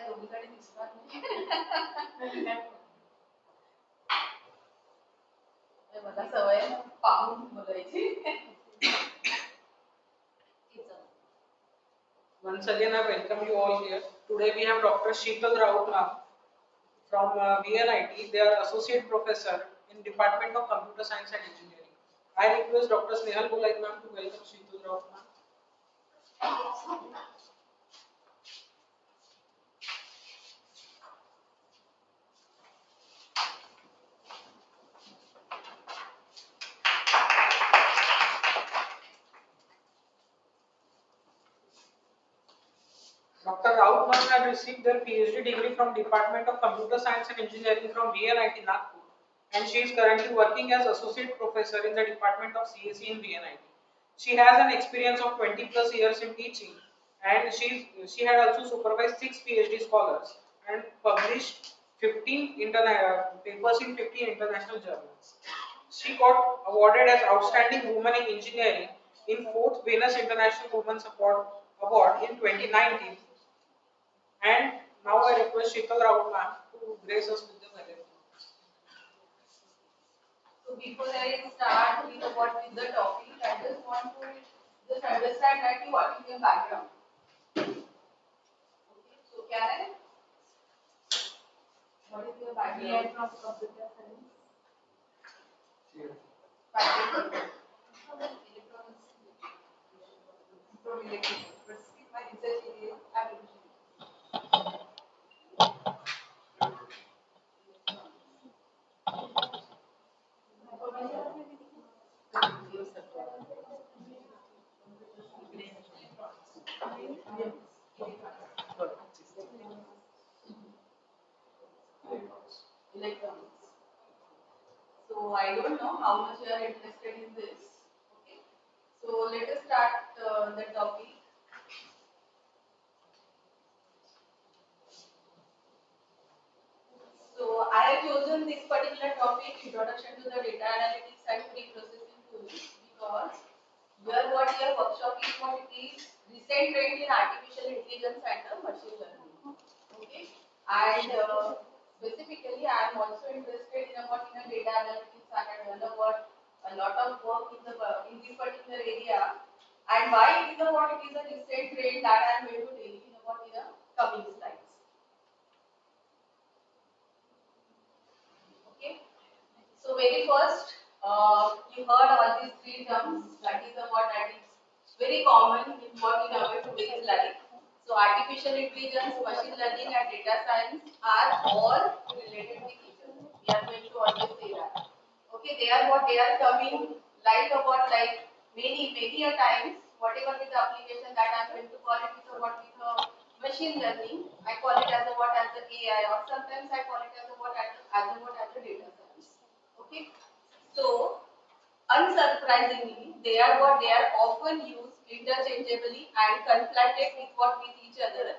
दोघीकडे दिसणार नाही. मला सवय पाहून बोलायची. Once again, I welcome you all here. Today we have Dr. Shital Raut from Vnit. They are Associate Professor in Department of Computer Science and Engineering. I request Dr. Snehal Bulai ma'am to welcome Shital Raut ma'am. Dr. Raut ma'am had received their PhD degree from Department of Computer Science and Engineering from Vnit Nagpur, and she is currently working as Associate Professor in the Department of CSE in Vnit. She has an experience of 20 plus years in teaching, and she had also supervised 6 PhD scholars and published 15 papers in 15 international journals. She got awarded as Outstanding Woman in Engineering in 4th Venus International Women's Award in 2019. And now I request Shital Raut ma'am to grace us with the welcome. So before I start with the topic, I just want to understand that what is your background. Okay, so can I? What is your background? We are from computer science. Yes. From electronics. From electronics. But still my research area is application. Electronics. So I don't know how much you are interested in this. Okay. So let us start the topic. So I have chosen this particular topic, Introduction to the Data Analytics and Preprocessing Tools, because here what your workshop is, what it is, recent trend in artificial intelligence and machine learning. Okay, and specifically I am also interested in data analytics, and I have done a lot of work in this particular area. And why it is a recent trend that I am going to tell you in the coming slides. Okay. So very first, you heard all these 3 terms. That is that is very common in our today's life. So artificial intelligence, machine learning, and data science are all related with each other. We are going to always say that. Okay, they are coming like many a times. Whatever is the application that I am going to call it is machine learning. I call it as the AI, or sometimes I call it as the data science. Okay, so unsurprisingly, they are often used interchangeably and conflated with each other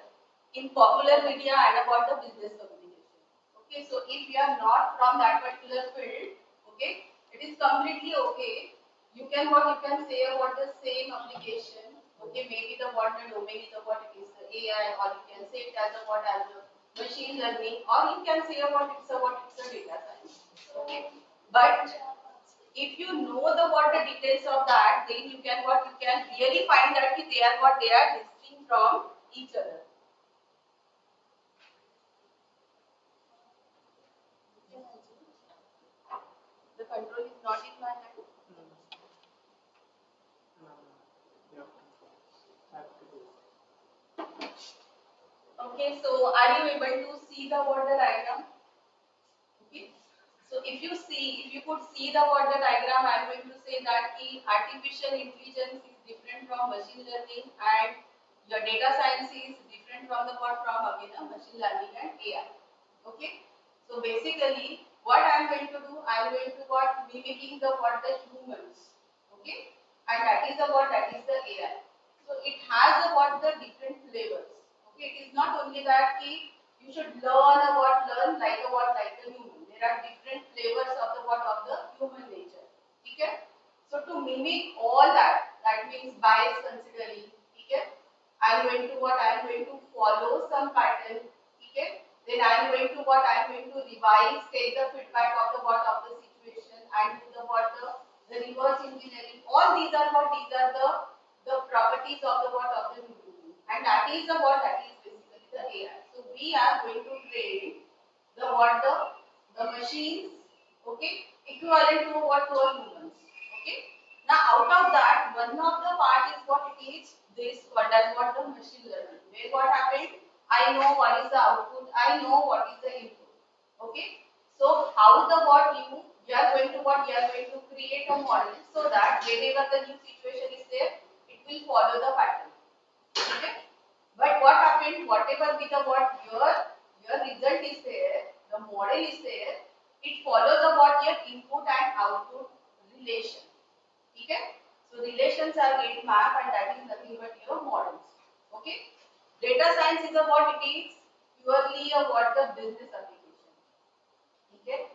in popular media and about the business communication. Okay, so if you are not from that particular field, okay, it is completely okay. You can say about the same application. Okay, maybe the domain is it is the AI, or you can say it as a machine learning, or you can say about it's a data science. Okay, but if you know the details of that, then you can really find that they are distinct from each other. The control is not in my hand. Okay, so are you able to see the diagram? Okay. So if you could see the diagram, I am going to say that the artificial intelligence is different from machine learning, and your data science is different from machine learning and AI. Okay. So basically, what I am going to do, I am going to mimicking the humans. Okay, and that is the AI. So it has the different flavors. Okay, it is not only that you should learn like a human. There are different flavors of the human nature. Okay, so to mimic all that means bias considering. Okay, I am going to follow some pattern. Then I am going to what? I am going to revise, take the feedback of the what of the situation and do the what the reverse engineering. All these are what? These are the properties of the what of the human, and that is the what? That is basically the AI. So we are going to train the what the machines, okay, equivalent to what to our humans, okay. Now out of that, one of the part is what it is this called as what the machine learning, where what happened, I know what is the output, I know what is the input, okay. So how the what you are going to what you are going to create a model so that whenever the new situation is there, it will follow the pattern, okay. But what happened, whatever be the what your result is there, the model is there, it follows the what your input and output relation, okay. So relations are get map and that is nothing but your models, okay. Data science is about it is purely a what the business application, okay.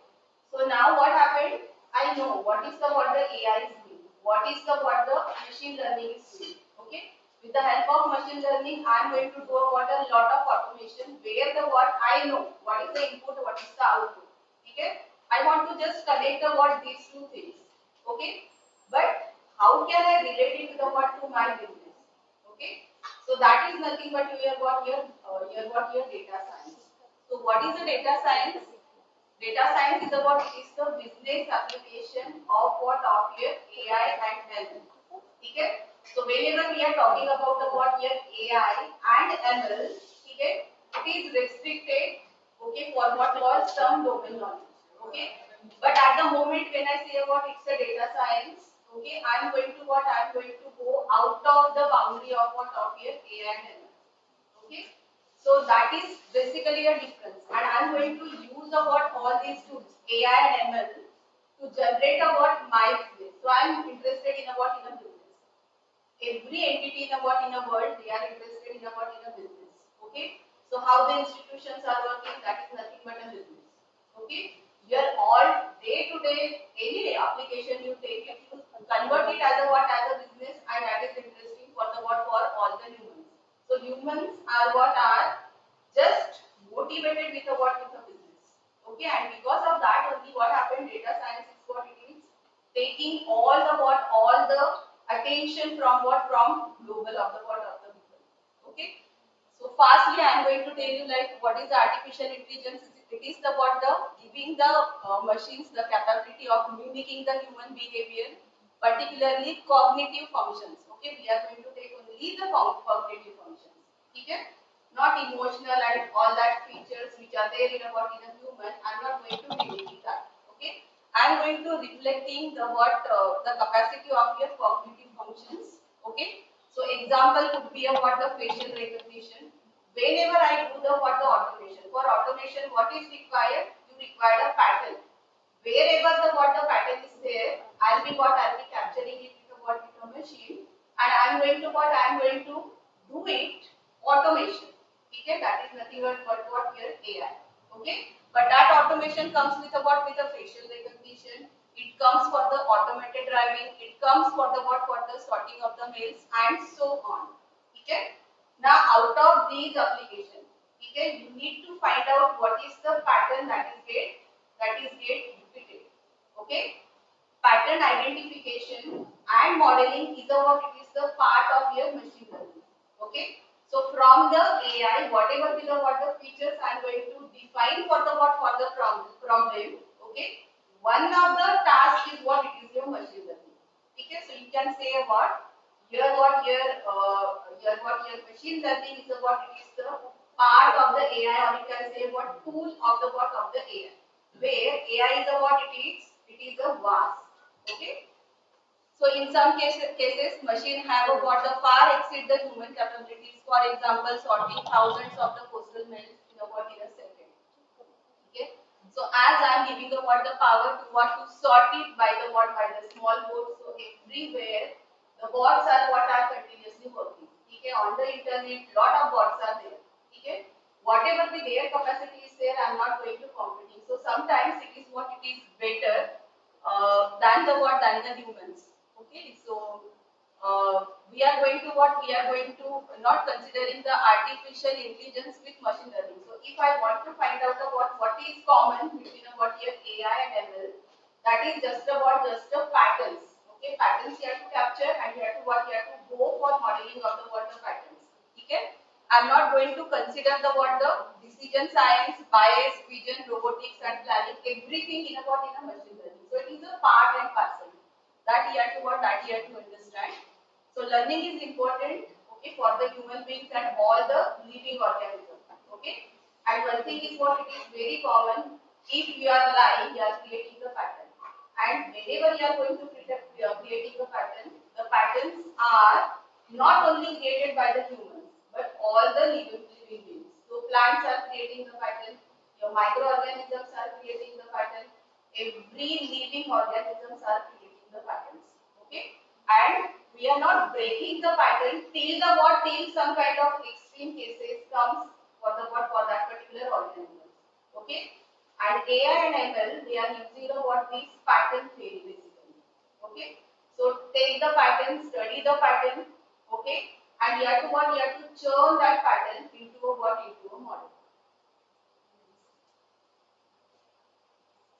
So now what happened, I know what is the what the AI is doing, what is the what the machine learning is doing, okay. With the help of machine learning, I am going to do a what a lot of automation where the what I know what is the input, what is the output, okay. I want to just connect the what these two things, okay. But how can I relate it to the what to my business, okay. So that is nothing but your what your data science. So what is the data science? Data science is about it is the business application of what of your AI and ML. Okay? So whenever we are talking about the what your AI and ML, okay, it is restricted, okay, for what was some domain knowledge. Okay? But at the moment when I say about it's a data science, okay, I am going to what I am going to go out of the boundary of what of your AI and ML. Okay, so that is basically a difference, and I am going to use about all these tools AI and ML to generate about my business. So I am interested in about in a business. Every entity in about in a world, they are interested in about in a business, okay. So how the institutions are working, that is nothing but a business, okay. Your all day to day any application you take it, you convert it as a what as a business, and that is interesting for the what for all the humans. So humans are what are just motivated with a what with a business, okay. And because of that only what happened, data science is what it is taking all the what all the attention from what from global of the what of the people, okay. So fastly I am going to tell you like what is the artificial intelligence. It is the what the giving the machines the capability of mimicking the human behavior, particularly cognitive functions, okay. We are going to take only the cognitive functions, okay. Not emotional and all that features which are there in a what in a human. I am not going to mimic that, okay. I am going to reflecting the what the capacity of your cognitive functions, okay. So example could be a what the facial recognition. Whenever I do the what the automation, for automation what is required? You require a pattern. Wherever the what the pattern is there, I'll be capturing it with a what with a machine, and I'm going to what I'm going to do it automation. Okay, that is nothing but what here AI. Okay, but that automation comes with a what with a facial recognition. It comes for the automated driving. It comes for the what for the sorting of the mails and so on. Okay. Now out of these applications, okay, you need to find out what is the pattern that is get repeated. Okay. Pattern identification and modeling is what it is the part of your machine learning. Okay. So from the AI, whatever be the what the features I am going to define for the what for the problem. Okay. One of the tasks is what it is your machine learning. Okay. So you can say what here what your machine learning is what it is the part of the AI, or you can say what tool of the what of the AI. Where AI is a what it is a vast. Okay. So in some cases machine have a what the far exceed the human capabilities. For example, sorting thousands of the postal mails in a what in a second. Okay. So as I am giving the what the power to what to sort it by the what by the small bots. So everywhere the bots are what are continuously working. Okay. On the internet, lot of bots are there. Okay. Whatever the their capacity is there, I am not going to competing. So sometimes it is what it is better than the what than the humans. Okay. So we are going to what we are going to not considering the artificial intelligence with machine learning. So if I want to find out about what is common between what here AI and ML, that is just about just the patterns. Okay, patterns you have to capture and you have to what you have to go for modeling of the what the patterns. Okay, I'm not going to consider the what the decision science, bias, vision, robotics, and planning everything in about in a machine learning. So it is a part and parcel that you have to what that you have to understand. So learning is important, okay, for the human beings and all the living organisms, okay. And one thing is what it is very common. If you are lying, you are creating the pattern. And whenever you are going to creating the patterns are not only created by the humans, but all the living beings. So plants are creating the pattern. Your microorganisms are creating the pattern. Every living organisms are creating the patterns. Okay, and we are not breaking the pattern till the what till some kind of extreme cases comes for the what for that particular organism. Okay, and AI and ML they are using the what these pattern theory basically. Okay, so take the pattern, study the pattern. Okay, and you have to what you have to churn that pattern into a what into a model.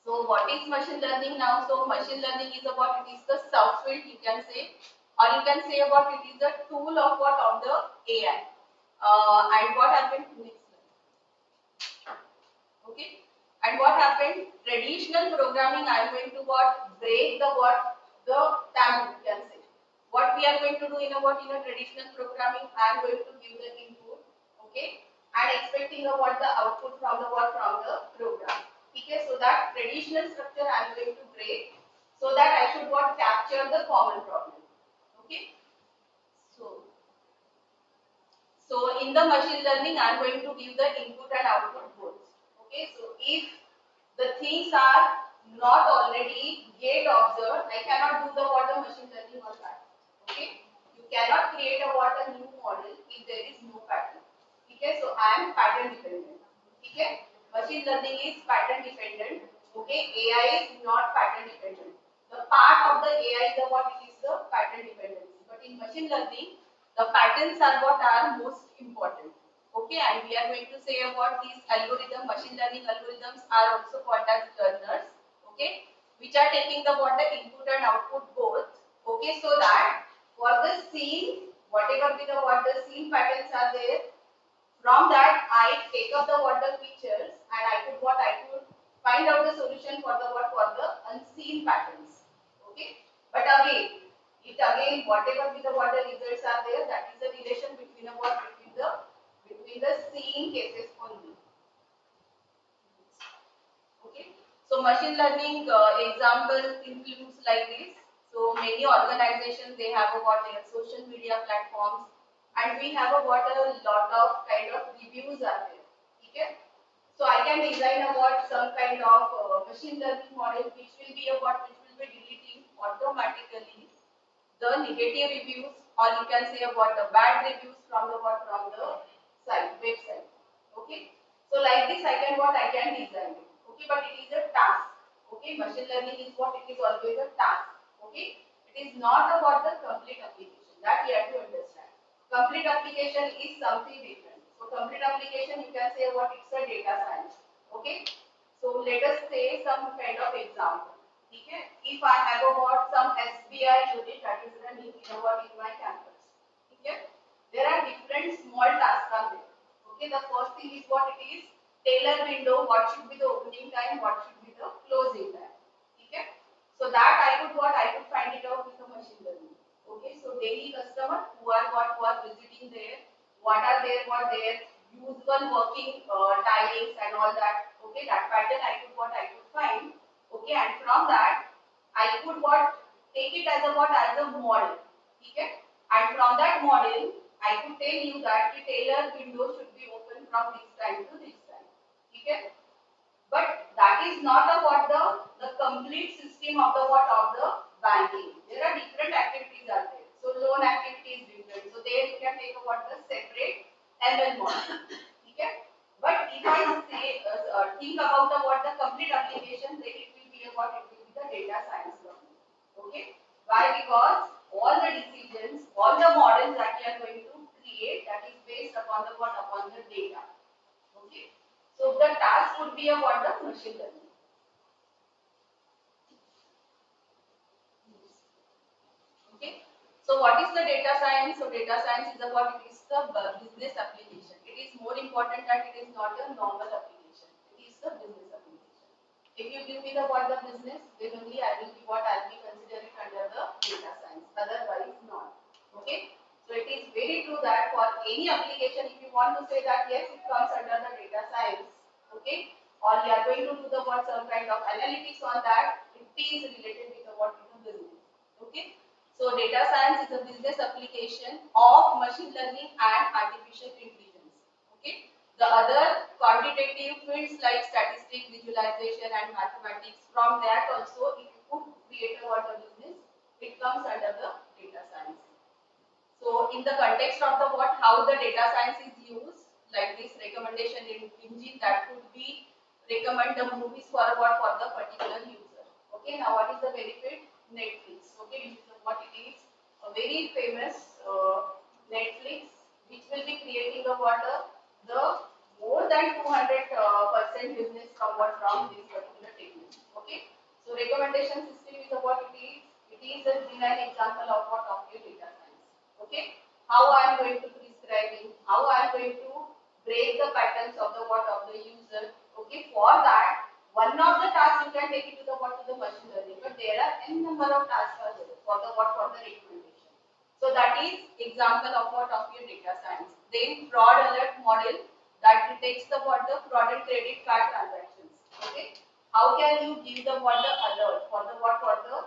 So what is machine learning now? So machine learning is about it is the subfield you can say, or you can say about it is the tool of what of the AI. And what happened next slide. Okay. And what happened? Traditional programming. I am going to what break the what the taboo you can say. What we are going to do in a what in a traditional programming? I am going to give the input. Okay. And expecting a what the output from the what from the program. Okay, so that traditional structure I am going to break so that I should what capture the common problem. Okay, so in the machine learning I am going to give the input and output both. Okay, so if the things are not already get observed, I cannot do the what the machine learning on that. Okay, you cannot create a what a new model if there is no pattern. Okay, so I am pattern dependent. Okay, machine learning is pattern dependent. Okay, AI is not pattern dependent. The part of the AI is the what it is the pattern dependency. But in machine learning, the patterns are what are most important. Okay, and we are going to say about these algorithm, machine learning algorithms are also called as learners. Okay, which are taking the what the input and output both. Okay, so that for the scene, whatever be the what the scene patterns are there, from that I take up the what the features and I could find out the solution for the what for the unseen patterns. Okay, but again whatever be the what the results are there, that is the relation between the what between the seen cases only. Okay, so machine learning examples includes like this. So many organizations they have about their social media platforms, and we have about a lot of kind of reviews are there. Okay, so I can design about some kind of machine learning model which will be about which will be deleting automatically the negative reviews, or you can say about the bad reviews from the what from the site website. Okay, so like this I can design it. Okay, but it is a task. Okay, machine learning is what it is always a task. Okay, it is not about the complete application, that you have to understand. Complete application is something different. So complete application you can say what it's a data science. Okay, so let us say some kind of example. Okay, if I have about some SBI unit that is running in my campus. Okay, there are different small tasks are there. Okay, the first thing is what it is tailor window, what should be the opening time, what should be the closing time. Okay, so that I could find it out with the machine learning. Okay, so daily customer who are visiting there, what are their usual working timings and all that. Okay, that pattern I could find. Okay, and from that I could what take it as a model. Okay, and from that model I could tell you that the tailor window should be open from this time to this time. Okay, but that is not about the complete system of the what of the banking. There are different activities are there. So loan activity is different. So there you can take about the separate ML model. Okay, but if I say think about the what the complete application, then it will be about it will be the data science learning. Okay, why? Because all the decisions, all the models that you are going to create, that is based upon the what upon the data. Okay, So the task would be a what the machine learning. Okay. So what is the data science? So data science is about it is the business application. It is more important that it is not a normal application. It is the business application. If you give me the what the business, then only I will be what I will be considering under the data science. Otherwise not. Okay. So it is very true that for any application, if you want to say that yes, it comes under the data science, okay, or you are going to do the what some kind of analytics on that, it is related with the what is the business. Okay. So data science is a business application of machine learning and artificial intelligence. Okay. The other quantitative fields like statistics, visualization and mathematics, from that also if you could create a what a business, it comes under the data science. So in the context of the what, how the data science is used, like this recommendation engine that could be recommend the movies for what for the particular user. Okay, now what is the benefit? Netflix. Okay, which is what it is, a very famous Netflix, which will be creating a what the more than 200% business from what from this particular technique. Okay, so recommendation system is what it is. It is a an example of what of your data science. Okay, how I am going to prescribing, how I am going to break the patterns of the what of the user. Okay, for that one of the tasks you can take it to the what to the machine learning, but there are n number of tasks are there for the what for the recommendation. So that is example of what of your data science. Then fraud alert model that detects the what the fraud and credit card transactions. Okay, how can you give the what the alert for the what for the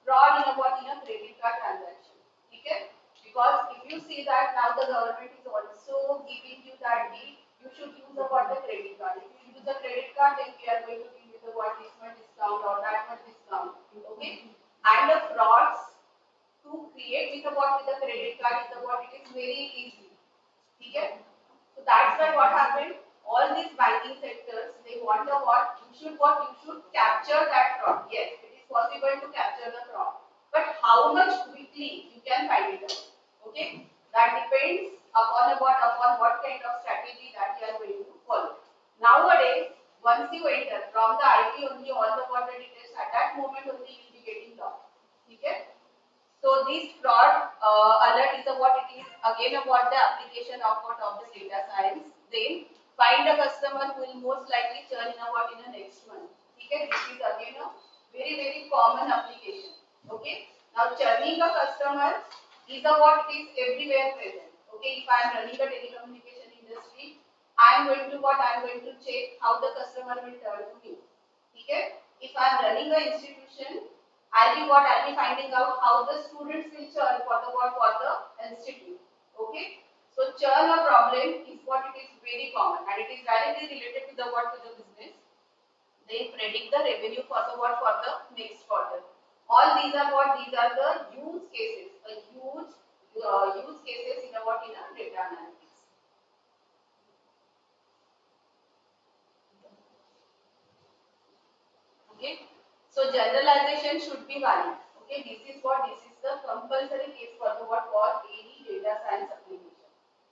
fraud in a what in a credit card transaction. Okay, because if you see that now the government is also giving you that deal, you should use the what the credit card. If you use the credit card, then we are going to give you the what this much discount or that much discount. Okay, and the frauds to create with the what with the credit card is the what it is very easy. Okay, so that's why what happened. All these banking sectors they want the what you should capture that fraud. Yes, it is possible to capture the fraud, but how much quickly you can find it out. Okay, that depends upon what kind of strategy that you are going to follow. Nowadays, once you enter from the IT only, all the water details at that moment only you will be getting lost. Okay. So this fraud alert is what it is again about the application of what of the data science. Then find a customer who will most likely churn in what in the next month. Okay, this is again a very common application. Okay, now churning a customer is a what it is everywhere present. Okay, if I am running a telecommunication industry, I am going to what I am going to check how the customer will turn to me. Okay, if I am running a institution, I'll be finding out how the students will churn for the what for the institute. Okay. So churn a problem is what it is very common and it is directly related to the what to the business. They predict the revenue for the what for the next quarter. All these are what these are the use cases, a huge use cases in a what in a data analytics. Okay, so generalization should be valid. Okay, this is the compulsory case for the what for any data science application.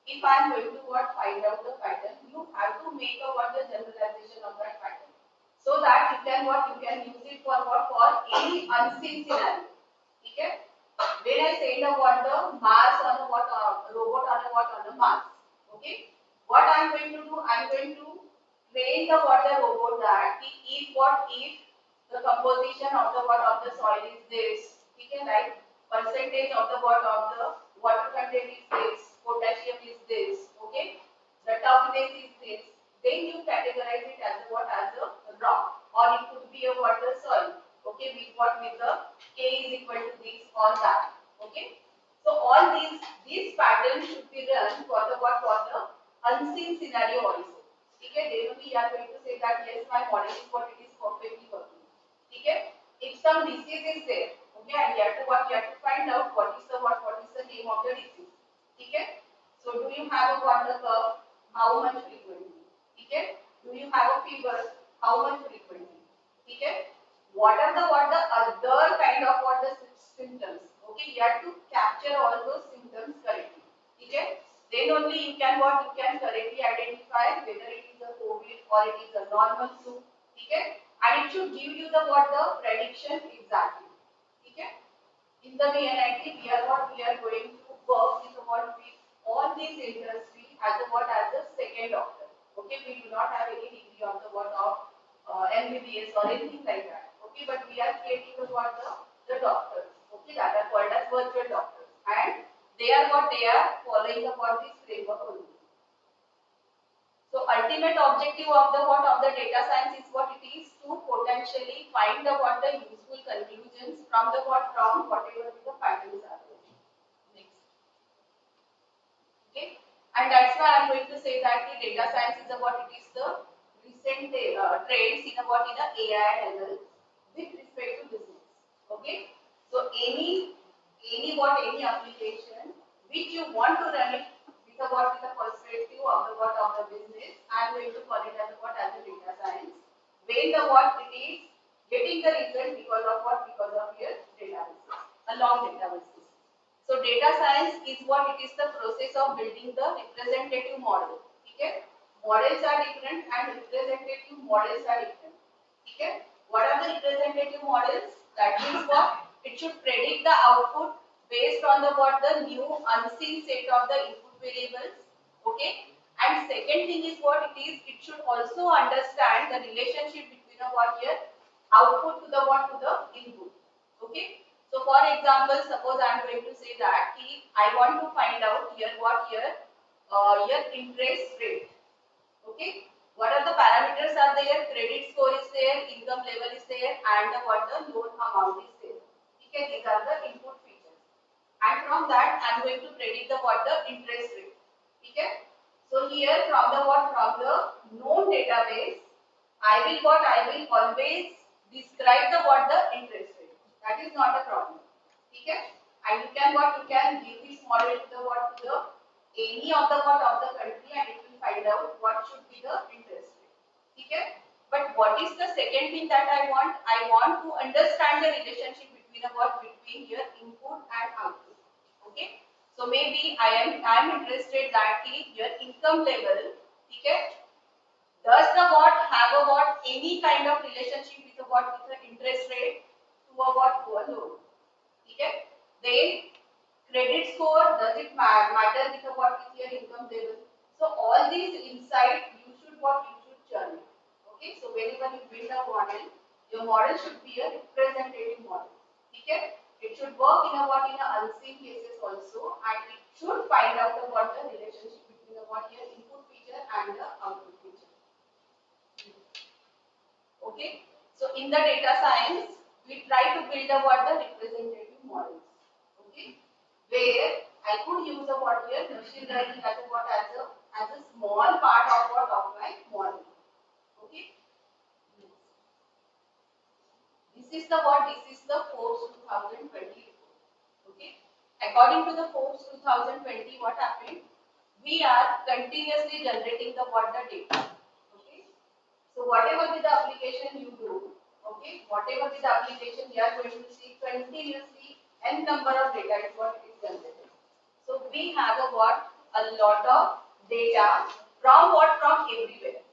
If I am going to what find out the pattern, you have to make a what the generalization of that pattern, so that you can what you can use it for what for any unseen scenario. Okay, when I send a what the Mars on a what robot on a what on a Mars. Okay, what I am going to do, I am going to train the what the robot that if what if the composition of the what of the soil is this, okay, right? Percentage of the what of the water content is this, potassium is this, okay? The toughness is this. Then you categorize it as a what as a rock, or it could be a water soil, okay? With what with the K is equal to this or that, okay? So all these patterns should be run for the what for the unseen scenario also. Okay, then we are going to say that yes, my model is what it is perfectly working. Okay, if some disease is there, okay, and you have to find out what is the name of the disease. Okay, so do you have a water curve? How much frequently? Okay, do you have a fever? How much frequently? Okay, what are the other kind of what the symptoms? Okay, you have to capture all those symptoms correctly. Okay, then only you can correctly identify whether it is a COVID or it is a normal flu. Okay, and it should give you the what the prediction exactly. Okay, in the VNIT we are going to work is what we all these industry as a what as a second doctor. Okay, we do not have any degree of the what of MBBS or anything like that. Okay, but we are creating the what the doctors. Okay, that are called as virtual doctors, and they are what they are following the what this framework only. So ultimate objective of the what of the data science is what it is to potentially find the what the useful conclusions from the what from whatever the findings are there. Next. Okay, and that's why I'm going to say that the data science is about it is the recent trends in about in the AI and ML with respect to business. Okay, so any application which you want to run it with about the perspective of the what of the business, I'm going to call it as what as a data science. When the what it is getting the result because of what because of your databases, a long databases. So data science is what it is the process of building the representative model. Okay, models are different and representative models are different. Okay, what are the representative models? That means what it should predict the output based on the what the new unseen set of the input variables. Okay, and second thing is what it is. It should also understand the relationship between the what here output to the what to the input. Okay. So for example, suppose I am going to say that I want to find out here what here interest rate. Okay. What are the parameters are there? Credit score is there, income level is there, and what the loan amount is there. Okay, these are the input features. And from that, I am going to predict the what the interest rate. Okay. So here from the what from the known database, I will always describe the what the interest rate. That is not a problem. Okay. And you can give this model to the what to the any of the what of the country, and it will find out what should be the interest rate. Okay. But what is the second thing that I want? I want to understand the relationship between the what between your input and output. Okay. So maybe I am interested that your income level. Okay. Does the what have a what any kind of relationship with the what with the interest rate to a what to a loan? Okay. Then credit score, does it matter with the what with your income level? So all these insight you should churn it. Okay. So whenever you build a model, your model should be a representative model. Okay. It should work in a what in a unseen cases also, and it should find out the what the relationship between the what your input feature and the output feature. Okay. So in the data science, we try to build a what the representative models. Okay. Where I could use a what here machine learning as a what as a small part of what of my model. Okay. This is the what this is the Forbes 2020 report. Okay. According to the Forbes 2020, what happened? We are continuously generating the what the data. Okay. So whatever with the application you do, okay, whatever with the application you are going to see continuously n number of data is what is generated. So we have a what a lot of data from what from everywhere.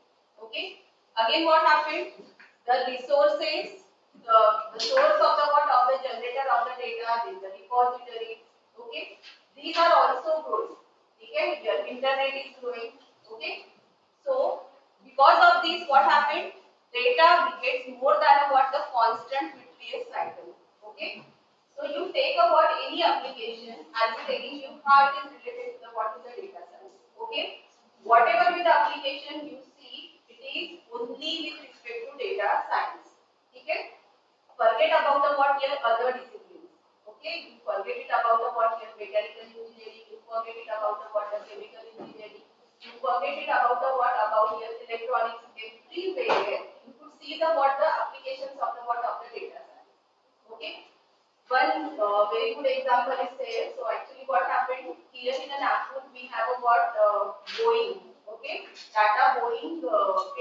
Okay. Again, what happened? The resources, the source of the what of the generator of the data, is the repository. Okay. These are also growing. Okay. Your internet is growing. Okay. So because of this, what happened? Data gets more than what the constant Whitfield cycle. Okay. So you take about any application, I'll be telling you how it is related to the what is the data science. Okay. Whatever with the application you see, it is only with respect to data science. Okay. Forget about the what your other disciplines. Okay. You forget it about the what your mechanical engineering. You forget it about the what the chemical engineering. You forget it about the what about your electronics. Everywhere you could see the what the applications of the what of the data science. Okay. One very good example is there. So actually, what happened here in Nagpur, we have a what Boeing. Okay, Tata Boeing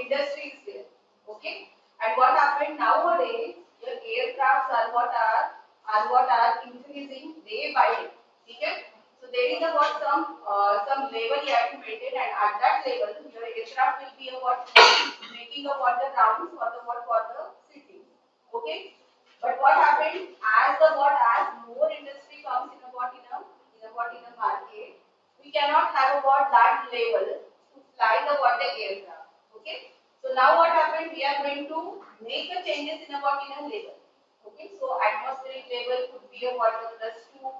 industry is there. Okay, and what happened nowadays? Your aircrafts are what are increasing day by day. Okay, so there is a what some some level you have to maintain, and at that level your aircraft will be about making a what the rounds for the what for the city. Okay. But what happened as the what as more industry comes in a what in a market, we cannot have about that level to fly the what the aircraft. Okay. So now what happened? We are going to make a changes in a what in a level. Okay. So atmospheric level could be a what the +2,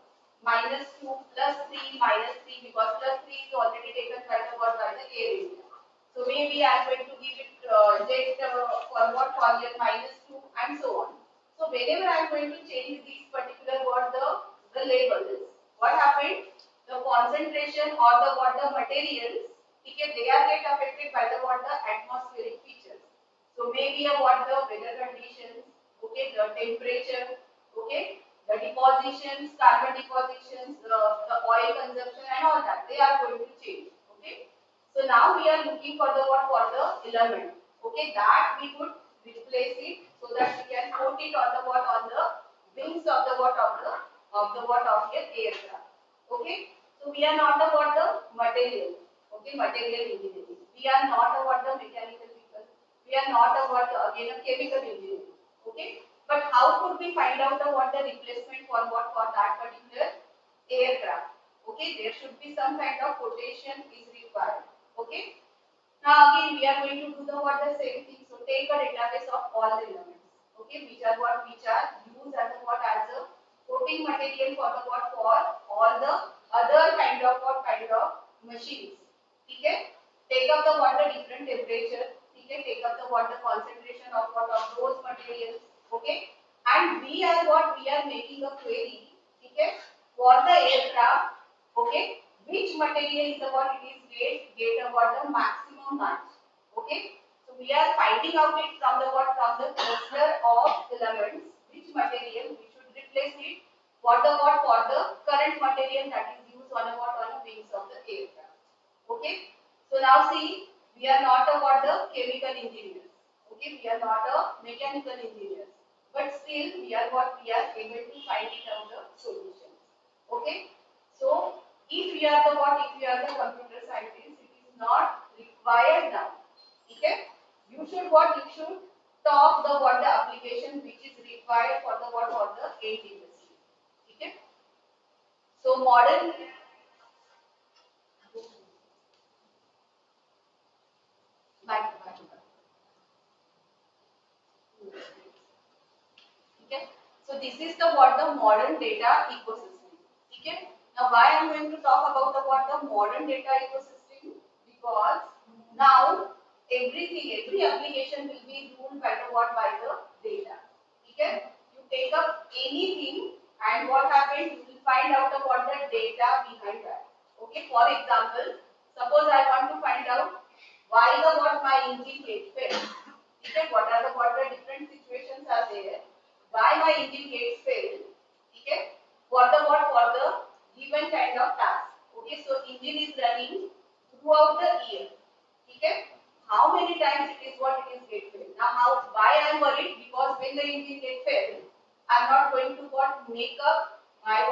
-2, +3, -3, because +3 is already taken by the what by the air India. So maybe I am going to give it jet for what for here -2 and so on. So whenever I am going to change these particular what the labels, what happened? The concentration or the what the materials, okay, they are get affected by the what the atmospheric features. So maybe a what the weather conditions, okay, the temperature, okay, the depositions, carbon depositions, the oil consumption and all that, they are going to change. Okay. So now we are looking for the what for the element. Okay, that we could replace it so that we can put it on the what on the wings of the what of the what of your aircraft. Okay. So we are not the what the material. Okay, material engineering. We are not a what the mechanical people. We are not a what again a chemical engineering. Okay. But how could we find out the what the replacement for what for that particular aircraft? Okay, there should be some kind of quotation is required. Okay. Now again we are going to do the what the same thing. So take a database of all the elements. Okay, which are used as a what as a coating material for the what for all the other kind of what kind of machines. Okay. Take up the what the different temperature. Okay. Take up the what the concentration of what of those materials. Okay. And we are making a query. Okay. For the aircraft. Okay, which material is the what it is get about the maximum match. Okay, so we are finding out it from the what from the cluster of elements, which material we should replace it for the what for the current material that is used on a what on the wings of the aircraft. Okay, so now see, we are not a what the chemical engineers. Okay, we are not a mechanical engineers, but still we are what we are able to find it out the solutions. Okay. So, if you are the what, if you are the computer scientist, it is not required now. Okay? You should what? You should talk the what the application which is required for the what for the aid industry. Okay? So modern back. Okay. So this is the what the modern data ecosystem. Okay. Now why I am going to talk about the what the modern data ecosystem, because now every application will be ruled by the what by the data. Okay. You take up anything and what happens, you will find out the what the data behind that. Okay. For example, suppose I want to find out why the what my engine gate failed. Okay. What are the what the different situations are there? Why my engine gates fail? Okay, for the what for the given kind of task. Okay, so engine is running throughout the year. Okay, how many times it is what it is get fail? Now how why I am worried? Because when the engine get fail, I am not going to what make up my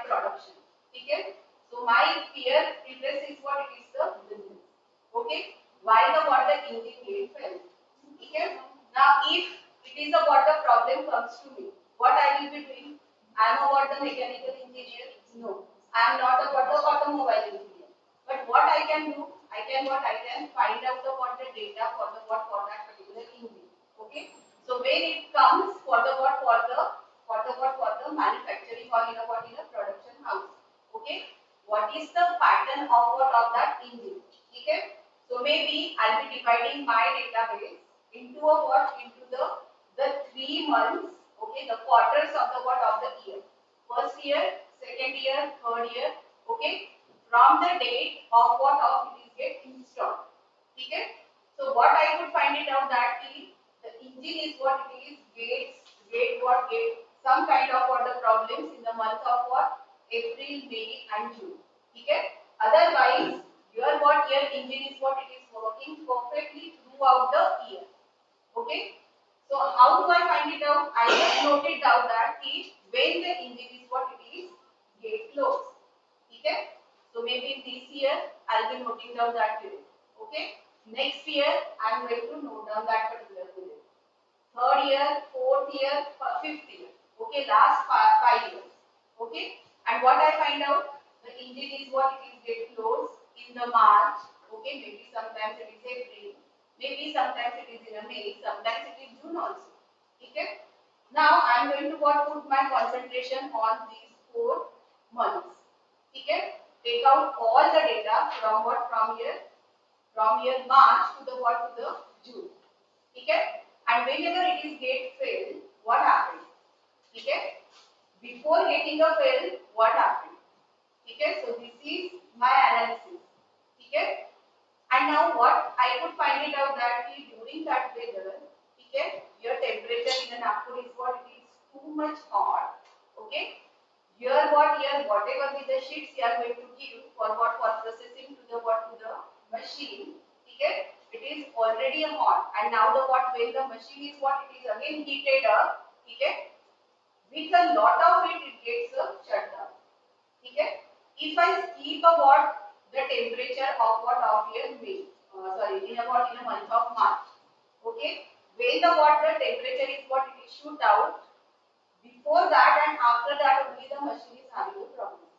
production. Okay, so my fear interest is what it is the business. Okay, why the what the engine get fail? Okay, now if it is a what the problem comes to me, what I will be doing? I am a what the mechanical engineer? No, I am not a what the automobile engineer. But what I can do? I can find out the what the data for the what for that particular engine. Okay. So when it comes for the what for the manufacturing or in a what in a production house. Okay. What is the pattern of what of that engine? Okay. So maybe I'll be dividing my database into a what into the 3 months. Okay. The quarters of the what of the year. First year, second year, third year. Okay, from the date of what of it is get installed. Okay, so what I could find it out that the engine is what it is get some kind of what the problems in the month of what April, May and June. Okay, otherwise your engine is what it is working perfectly throughout the year. Okay, so how do I find it out? I just noted down that when the engine is what it is get closed. Okay, so So maybe this year I'll be noting down that period. Okay. Next year I'm going to note down that particular period. Third year, fourth year, fifth year. Okay, last 5 years. Okay, and what I find out, the engine is what it is get closed in the March. Okay, maybe sometimes it is April, maybe sometimes it is in a May, sometimes it is June also. Okay, now I am going to put my concentration on these 4 months. Okay, take out all the data from what, from here March to the what, to the June. Okay, and whenever it is get failed, what happened? Okay, before getting a fail, what happened? Okay, so this is my analysis. Okay, and now what I could find it out that during that weather, okay, your temperature in the Nagpur is what, it is too much hot. Okay, here what, here whatever be the sheets you are going to give for what, for processing to the what, to the machine. Okay, it is already hot, and now the what, when the machine is what, it is again heated up. Okay, with a lot of heat it gets shut down. Okay, if I keep a what, the temperature of what, of here May, sorry, in a what, in a month of March. Okay, when the what, the temperature is what, it is shoot out, before that and after that only the machine is having a problem.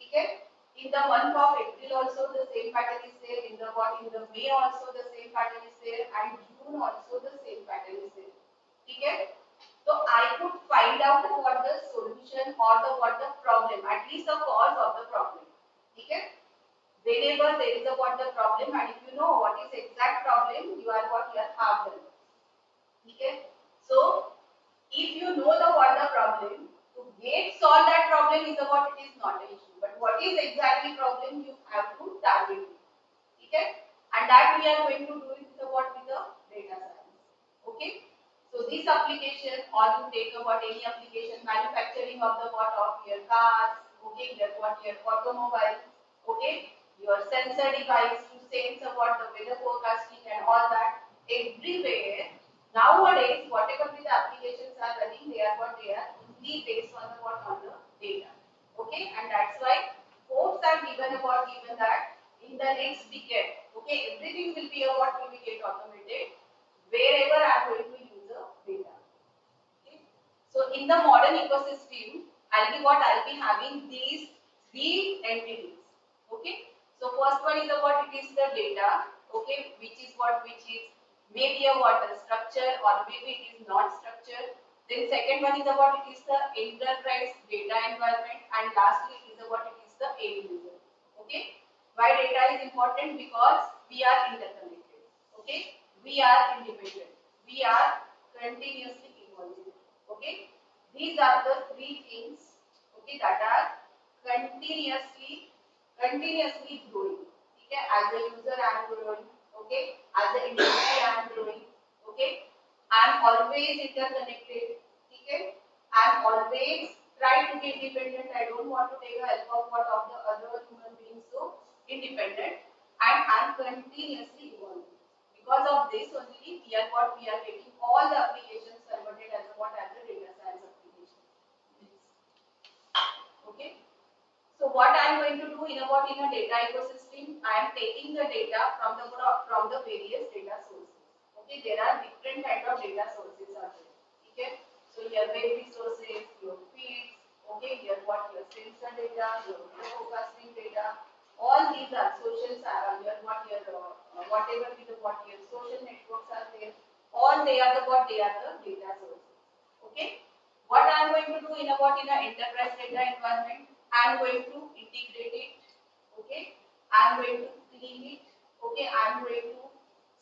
Okay, in the month of April also the same pattern is there, in the what, in the May also the same pattern is there, and June also the same pattern is there. Okay, so I could find out what the solution or the what, the problem, at least the cause of the problem. Okay, whenever there is a what, the problem, and if you know what is exact problem, you are what, you are half done. Okay, so if you know the what, the problem, to get solve that problem is what, it is not an issue, but what is exactly problem, you have to target it. Okay, and that we are going to do it with the what, with the data science. Okay, so this application, or you take about any application, manufacturing of the what, of your cars. Okay, your what, your automobile. Okay, your sensor device to sense about the weather forecasting and all that. Everywhere nowadays, whatever the applications are running, they are what, they are only based on the what, on the data. Okay, and that's why hopes are given about given that in the next decade, okay, everything will be about, will be get automated wherever I am going to use the data. Okay, so in the modern ecosystem, I'll be having these 3 entities. Okay, so first one is about, it is the data. Okay, which is what, which is maybe a what, a structure, or maybe it is not structure. Then second one is about, it is the enterprise data environment, and lastly it is about, it is the end user. Okay, why data is important? Because we are interconnected. Okay, we are independent, we are continuously evolving. Okay, these are the 3 things, okay, that are continuously growing. Okay, as a user I am growing. Okay, as an industry I am growing. Okay, I am always interconnected. Okay, I am always try to be independent. I don't want to take the help of what, of the other human beings. So independent, and I am continuously evolving. Because of this only, we are what, we are getting all the applications converted as a what, as a data science application. Okay, so what I am going to do in a data ecosystem, I am taking the data from the various data sources. Okay, there are different kind of data sources are there. Okay, so here web resources, your feeds. Okay, here what, your sensor data, your forecasting data. All these are social, your what, your whatever with the what, your social networks are there. All they are the what, they are the data sources. Okay, what I am going to do in a what, in a enterprise data environment, I am going to integrate it. Okay, I am going to clean it. Okay, I am going to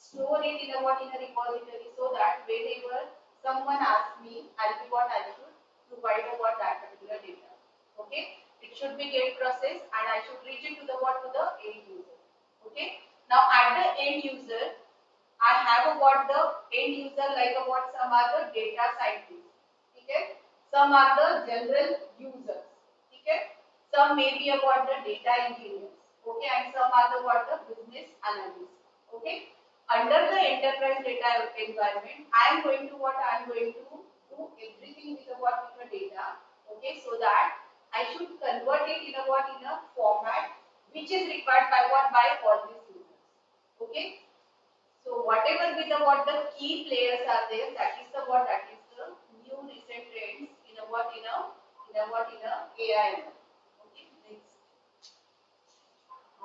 store it in a what, in a repository, so that whenever someone asks me, I'll be what, I should provide about that particular data. Okay, it should be get processed, and I should reach it to the what, to the end user. Okay, now at the end user, I have about the end user, like about some are the data scientists. Okay, some are the general users. Okay, some may be about the data engineers. Okay, and some are the what, the business analysts. Okay, under the enterprise data environment, I am going to what, I am going to do everything with the what, with the data. Okay, so that I should convert it in a what, in a format which is required by what, by all these users. Okay, so whatever be the what the key players are there, that is the what, that is the new recent trends in a what, in a what, in a AI. Okay, next.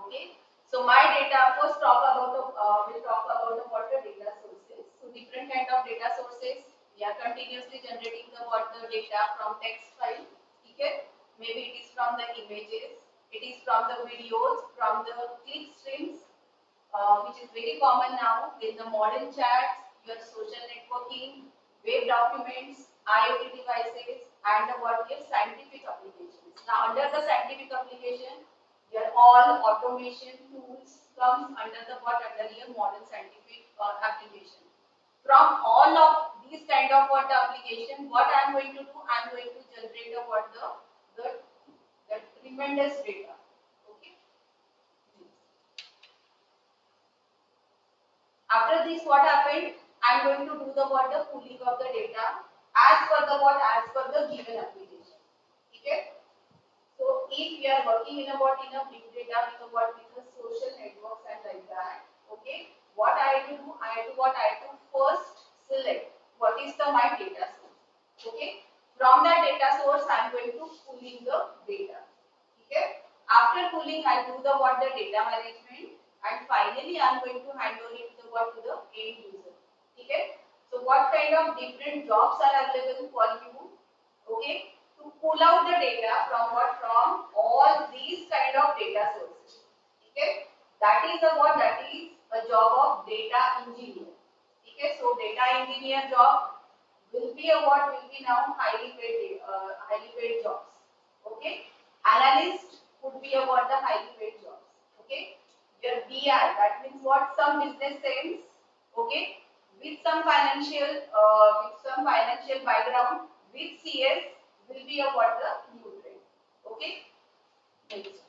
Okay, so my data, first talk about the we'll talk about the what the data sources. So different kind of data sources, we are continuously generating the what, the data from text file. Okay, maybe it is from the images, it is from the videos, from the click streams, which is very common now in the modern chats, your social networking, web documents, IoT devices, and the what, your scientific applications. Now under the scientific application, your all automation tools comes under the what, under your modern scientific application. From all of these kind of what application, what I am going to do, I am going to generate a what, the tremendous data. Okay. After this, what happened? I am going to do the what, the pooling of the data as per the what, as per the given application. Okay. So if we are working in a what, in a big data with a what, with the social networks and like that. Okay. What I have to do? I have to what? I have to first select what is the my data source. Okay. From that data source, I am going to pooling the data. Okay. After pooling, I do the what, the data management, and finally I am going to hand over it to the what, to the end user. Okay. So what kind of different jobs are available for you? Okay. To pull out the data from what, from all these kind of data sources. Okay. That is the what, that is a job of data engineer. Okay. So data engineer job will be a what, will be now highly paid jobs. Okay. Analyst would be a what, the highly paid jobs. Okay. Your BI, that means what, some business sense. Okay. With some financial background, with CS will be a what, the new trend. Okay. Next.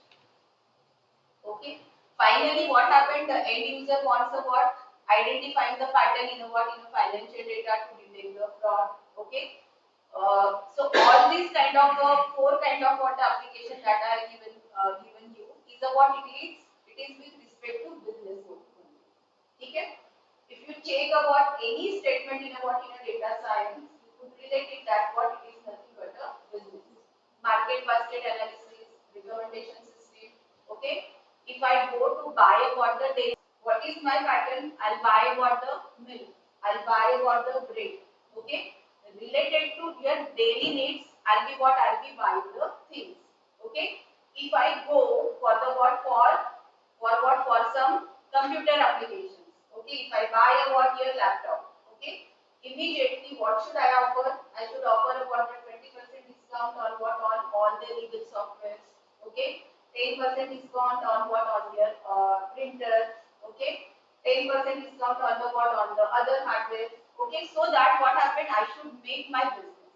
Okay. Finally, what happened? The end user wants a what? Identifying the pattern in a what, in a financial data to detect the fraud. Okay. So all these kind of four kind of what application that I have given you is a what it is. It is with respect to business only. Okay. If you check about any statement in a what, in a data science, you could relate it that what it is nothing but a business. Market basket analysis, recommendation system. Okay. If I go to buy a water daily, what is my pattern? I'll buy what, the milk. I'll buy what, the bread. Okay. Related to your daily needs, I'll be what, I'll be buying the things. Okay. If I go for the what, for what, for some computer applications. Okay. If I buy a what, your laptop. Okay. Immediately, what should I offer? I should offer a what, 20% discount on what, on all the legal softwares. Okay. 10% discount on what, on your printer. Okay. 10% discount on the what, on the other hardware. Okay. So that what happened? I should make my business.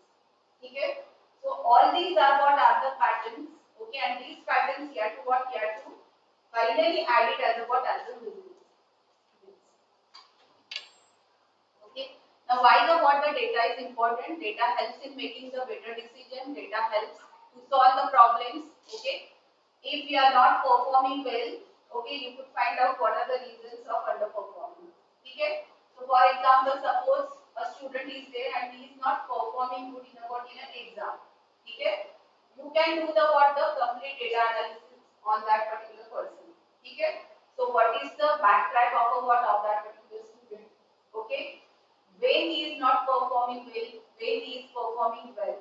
Okay. So all these are what are the patterns. Okay. And these patterns here to what, here to finally add it as a what, as a business. Okay. Now, why the what, the data is important? Data helps in making the better decision. Data helps to solve the problems. Okay. If you are not performing well, okay, you could find out what are the reasons of underperforming. Okay. So, for example, suppose a student is there and he is not performing good in a what, in an exam. Okay. You can do the what, the complete data analysis on that particular person. Okay. So, what is the backtrack of a what, of that particular student? Okay. When he is not performing well, when he is performing well.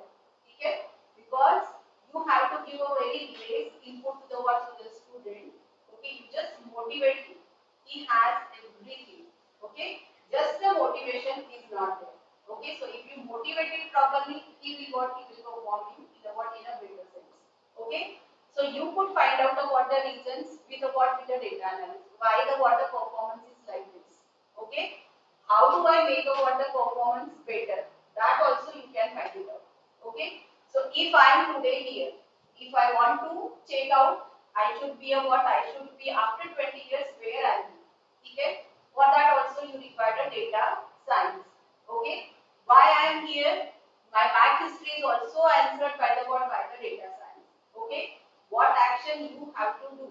Okay. Because you have to give a very less input to the what, to the student. Okay. You just motivate him. He has everything. Okay. Just the motivation is not there. Okay. So if you motivate it properly, he will what, he will perform in a what, in a better sense. Okay. So you could find out the what, the reasons with the what, with the data analysis. Why the what, the performance is like this. Okay. How do I make a what, the performance better? That also you can find it out. Okay. So if I am today here, if I want to check out, I should be a what, I should be after 20 years where I will be. Okay. For that also you require a data science. Okay. Why I am here? My back history is also answered by the what, by the data science. Okay. What action you have to do.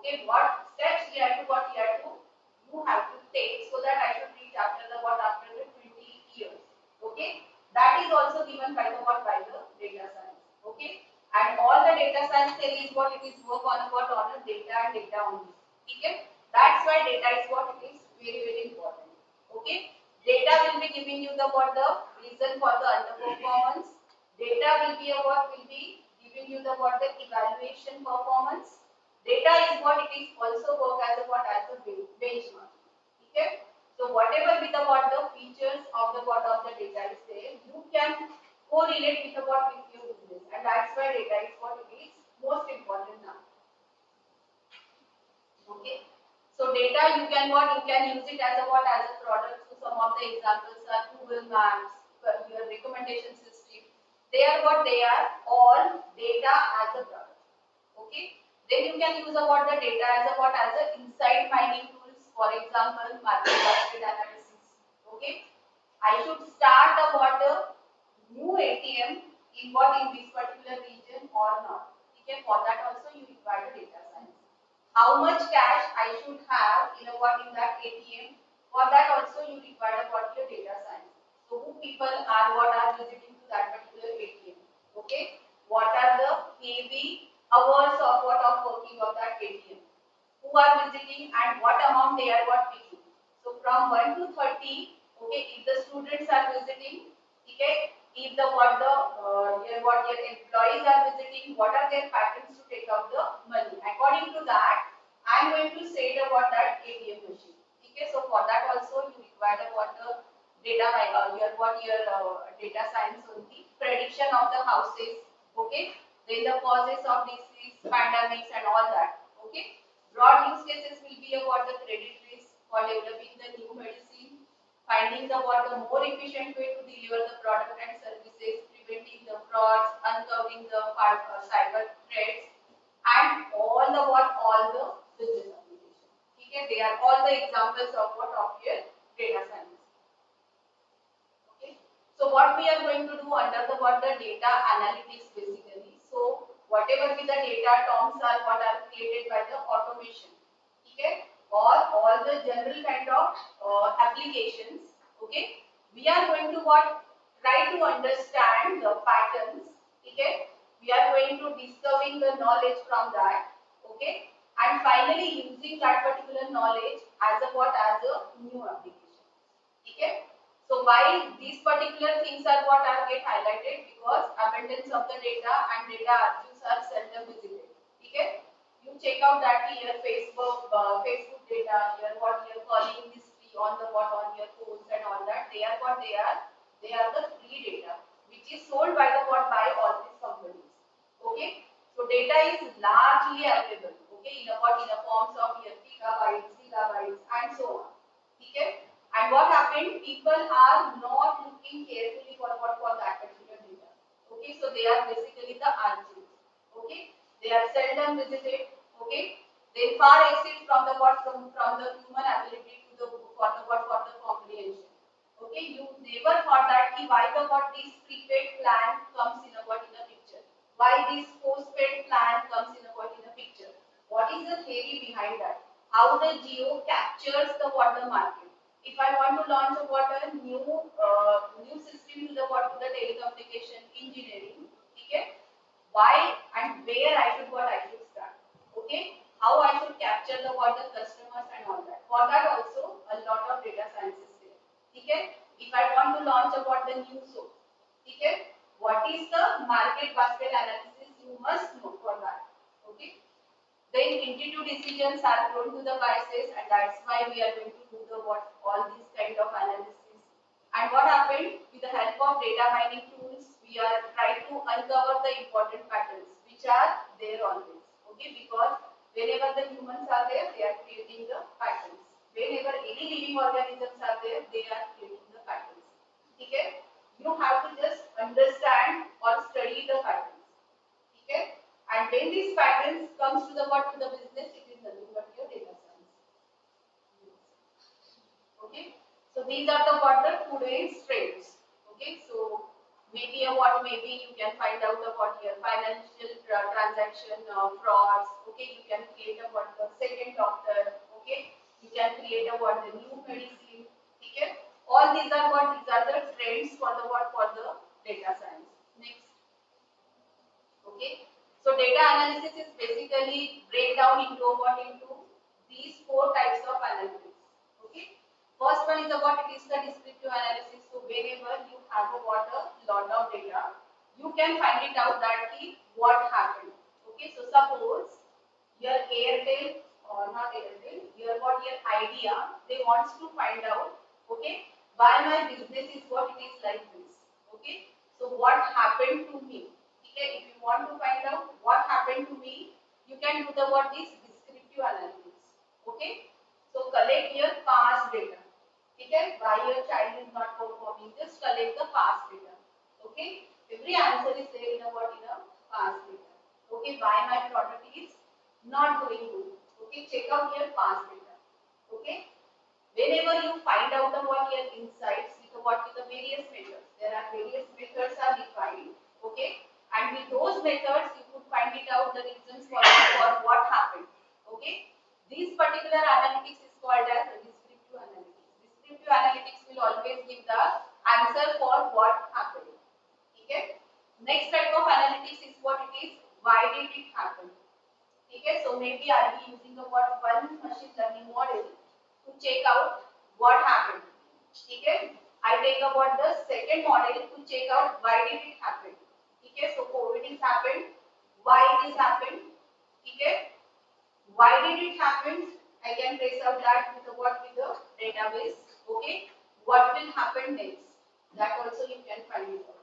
Okay, what steps you have to take so that I should reach after the 20 years. Okay, that is also given by the data science. Okay, and all the data science theory is what it is work on on a data and data only. Okay, that's why data is what it is very important. Okay, data will be giving you the reason for the underperformance. Data will be giving you the evaluation performance. Data is what it is also work as a benchmark. Okay, so whatever with the features of the data is there, you can correlate with with your business, and that's why data is what it is most important now. Okay, so data you can use it as a product. So some of the examples are Google Maps, your recommendation system. They are all data as a product. Okay, then you can use the data as a insight mining tools. For example, market basket analysis. Okay, I should start a new ATM in this particular region or not. Okay, for that also you require the data science. How much cash I should have in that ATM? For that also you require your data science. So who people are visiting to that particular ATM? Okay, what are the KB hours of working of that ATM? Who are visiting and what amount they are picking? So from 1 to 30, okay, if the students are visiting, okay, if your employees are visiting, what are their patterns to take out the money? According to that, I am going to say about that ATM machine. Okay, so for that also you require the data data science on the prediction of the houses. Okay, then the causes of disease, pandemics, and all that. Okay, broad use cases will be about the credit risk for developing the new medicine, finding the more efficient way to deliver the product and services, preventing the frauds, uncovering the cyber threats, and all the business applications. Okay, they are all the examples of your data science. Okay, so what we are going to do under the data analytics basically. So whatever be the data terms are created by the automation. Okay, or all the general kind of applications. Okay, we are going to try to understand the patterns. Okay, we are going to discovering the knowledge from that. Okay, and finally using that particular knowledge as a new application. Okay, so why these particular things are get highlighted? Because abundance of the data and data archives are seldom visited. Okay, you check out that here Facebook data, here your calling history on on your phones and all that. They are they are the free data which is sold by by all these companies. Okay, so data is largely available. Okay, in a forms of here gigabytes, and so on. Okay, and what happened? People are not looking carefully for that particular data. Okay, so they are basically the archives. Okay, they are seldom visited. Okay, they far exceed from from the human ability to the for the comprehension. Okay, you never thought that why this prepaid plan comes in a picture. Why this postpaid plan comes in a picture. What is the theory behind that? How the geo captures the market. If I want to launch a new system to the telecommunication engineering, okay, why and where I should start, okay, how I should capture the customers and all that. For that also a lot of data science is there. Okay, if I want to launch the new soap, okay, what is the market basket analysis you must know for that. Okay, then intuitive decisions are prone to the biases, and that's why we are going to do all these kind of analysis. And what happened with the help of data mining tools, we are trying to uncover the important patterns which are there always. Okay, because whenever the humans are there, they are creating the patterns. Whenever any living organisms are there, they are creating the patterns. Okay, you have to just understand or study the patterns. Okay, and when these patterns comes to the business, it is nothing but your data science. Okay, so these are the today's trends. Okay, so maybe what, maybe you can find out about your financial transaction frauds. Okay, you can create about the second doctor. Okay, you can create about the new medicine. Okay, all these are what, these are the trends for the what, for the data science. Next. Okay, so data analysis is basically break down into what, into these four types of analytics. Okay, first one is about, it is the descriptive analysis. So whenever you have a what, a lot of data, you can find it out that what happened. Okay, so suppose your Airtel or not Airtel, your what, your idea, they wants to find out, okay, why my business is what it is like this. Okay, so what happened to me. Okay, if you want to find out what happened to me, you can do the what is descriptive analysis. Okay, so collect your past data. Okay, why your child is not performing, just collect the past data. Okay, every answer is there in a what, in a past data. Okay, why my product is not doing good. Okay, check out your past data. Okay, whenever you find out about your insights with what, with the various methods, there are various methods are defined. Okay, and with those methods you could find it out the reasons for what happened. Okay, these particular analytics is called as descriptive analytics. Descriptive analytics will always give the answer for what happened. Okay, next type of analytics is what it is, why did it happen. Okay, so maybe I'll be using the what, one machine learning model to check out what happened. Okay, I take about the second model to check out why did it happen. Okay, so COVID is happened, why it is happened. Okay, why did it happen? I can trace out that with the what, with the database. Okay, what will happen next? That also you can find it out.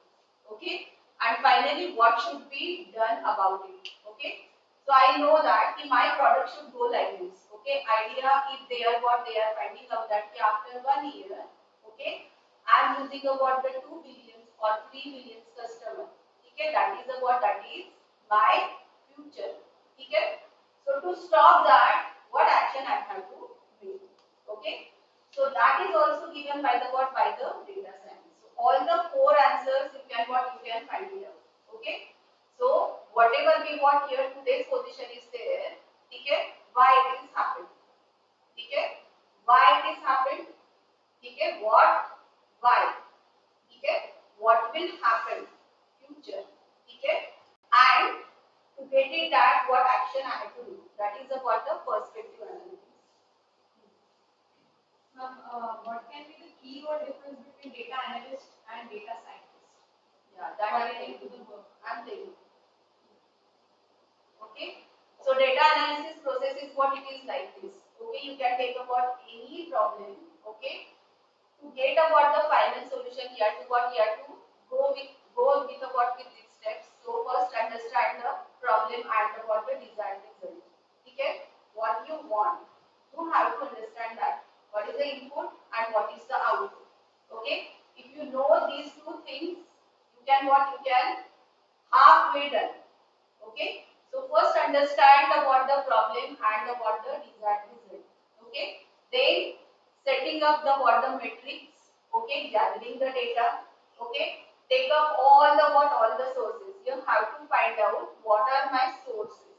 Okay, and finally what should be done about it. Okay, so I know that my product should go like this. Okay, idea, if they are what, they are finding out that after 1 year, okay, I am using about the 2 billion or 3 billion customer. Okay, that is the what, that is my future. Okay, so to stop that, what action I have to make. Okay, so that is also given by the what, by the data science. So all the four answers you can what, you can find it out. Okay, so whatever we want here, today's position is there. Okay, why it is happened. Okay, why it is happened. Okay, what, why. Okay, what will happen, future. Okay, and to get it that what action I have to do. That is the what, the perspective analysis. What can be the key or difference between data analyst and data scientist? Yeah, that I will take to the work. I'm telling you. Okay, so data analysis process is what it is like this. Okay, you can take about any problem. Okay, to get about the final solution, you have to what, you have to go with the what, with these steps. So first understand the problem and about the desired result. Okay, what you want, you have to understand that what is the input and what is the output. Okay, if you know these two things, you can what, you can halfway done. Okay, so first understand about the problem and about the desired result. Okay, then setting up the what, the metrics. Okay, gathering the data. Okay, take up all the what, all the sources. You have to find out what are my sources.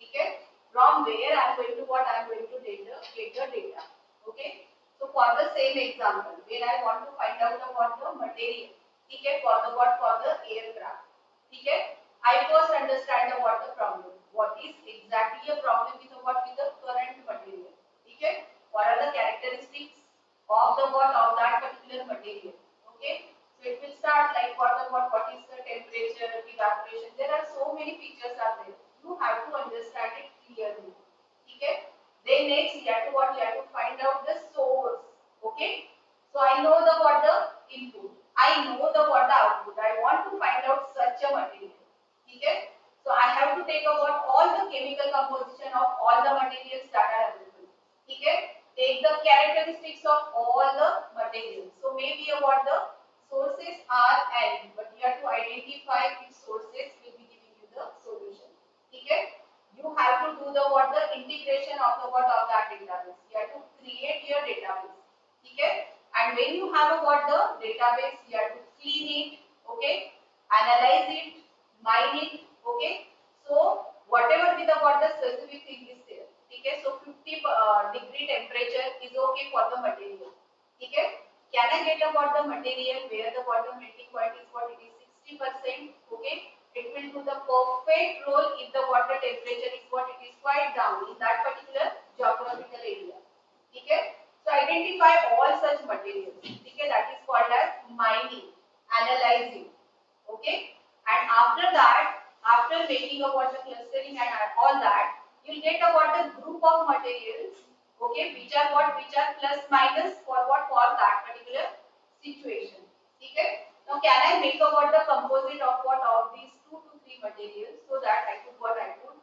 Okay, from where I am going to what, I am going to get the data. Okay, so for the same example, when I want to find out about the material. Okay, for the what, for the aircraft. Okay, I first understand what the problem. What is exactly a problem with the what, with the current material. Okay, what are the characteristics of the what, of that particular material. Okay, so it will start like what is the temperature, evaporation. There are so many features are there. You have to understand it clearly. Okay, then next you have to what, you have to find out the source. Okay, so I know the what, the input. I know the what, the output. I want to find out such a material. Okay, so I have to take about all the chemical composition of all the materials that are available. Okay, take the characteristics of all the materials. So maybe about the sources are n, but you have to identify which sources will be giving you the solution. Okay, you have to do the what, the integration of the what, of that database. You have to create your database. Okay, and when you have a what, the database, you have to clean it. okay, analyze it, mine it, okay. So whatever with the what the specific thing is there, okay. So 50 degree temperature is okay for the material, okay. Can I get about the material where the water melting point is what it is 60%, okay. It will do the perfect role if the water temperature is what it is quite down in that particular geographical area, okay. So identify all such materials, okay. That is called as mining, analyzing, okay. And after that, after making a water clustering and all that, you'll get a water group of materials, okay, which are what, which are plus minus for what, for that particular situation, okay. Now can I make a water composite of what, of these 2 to 3 materials, so that I could what, I could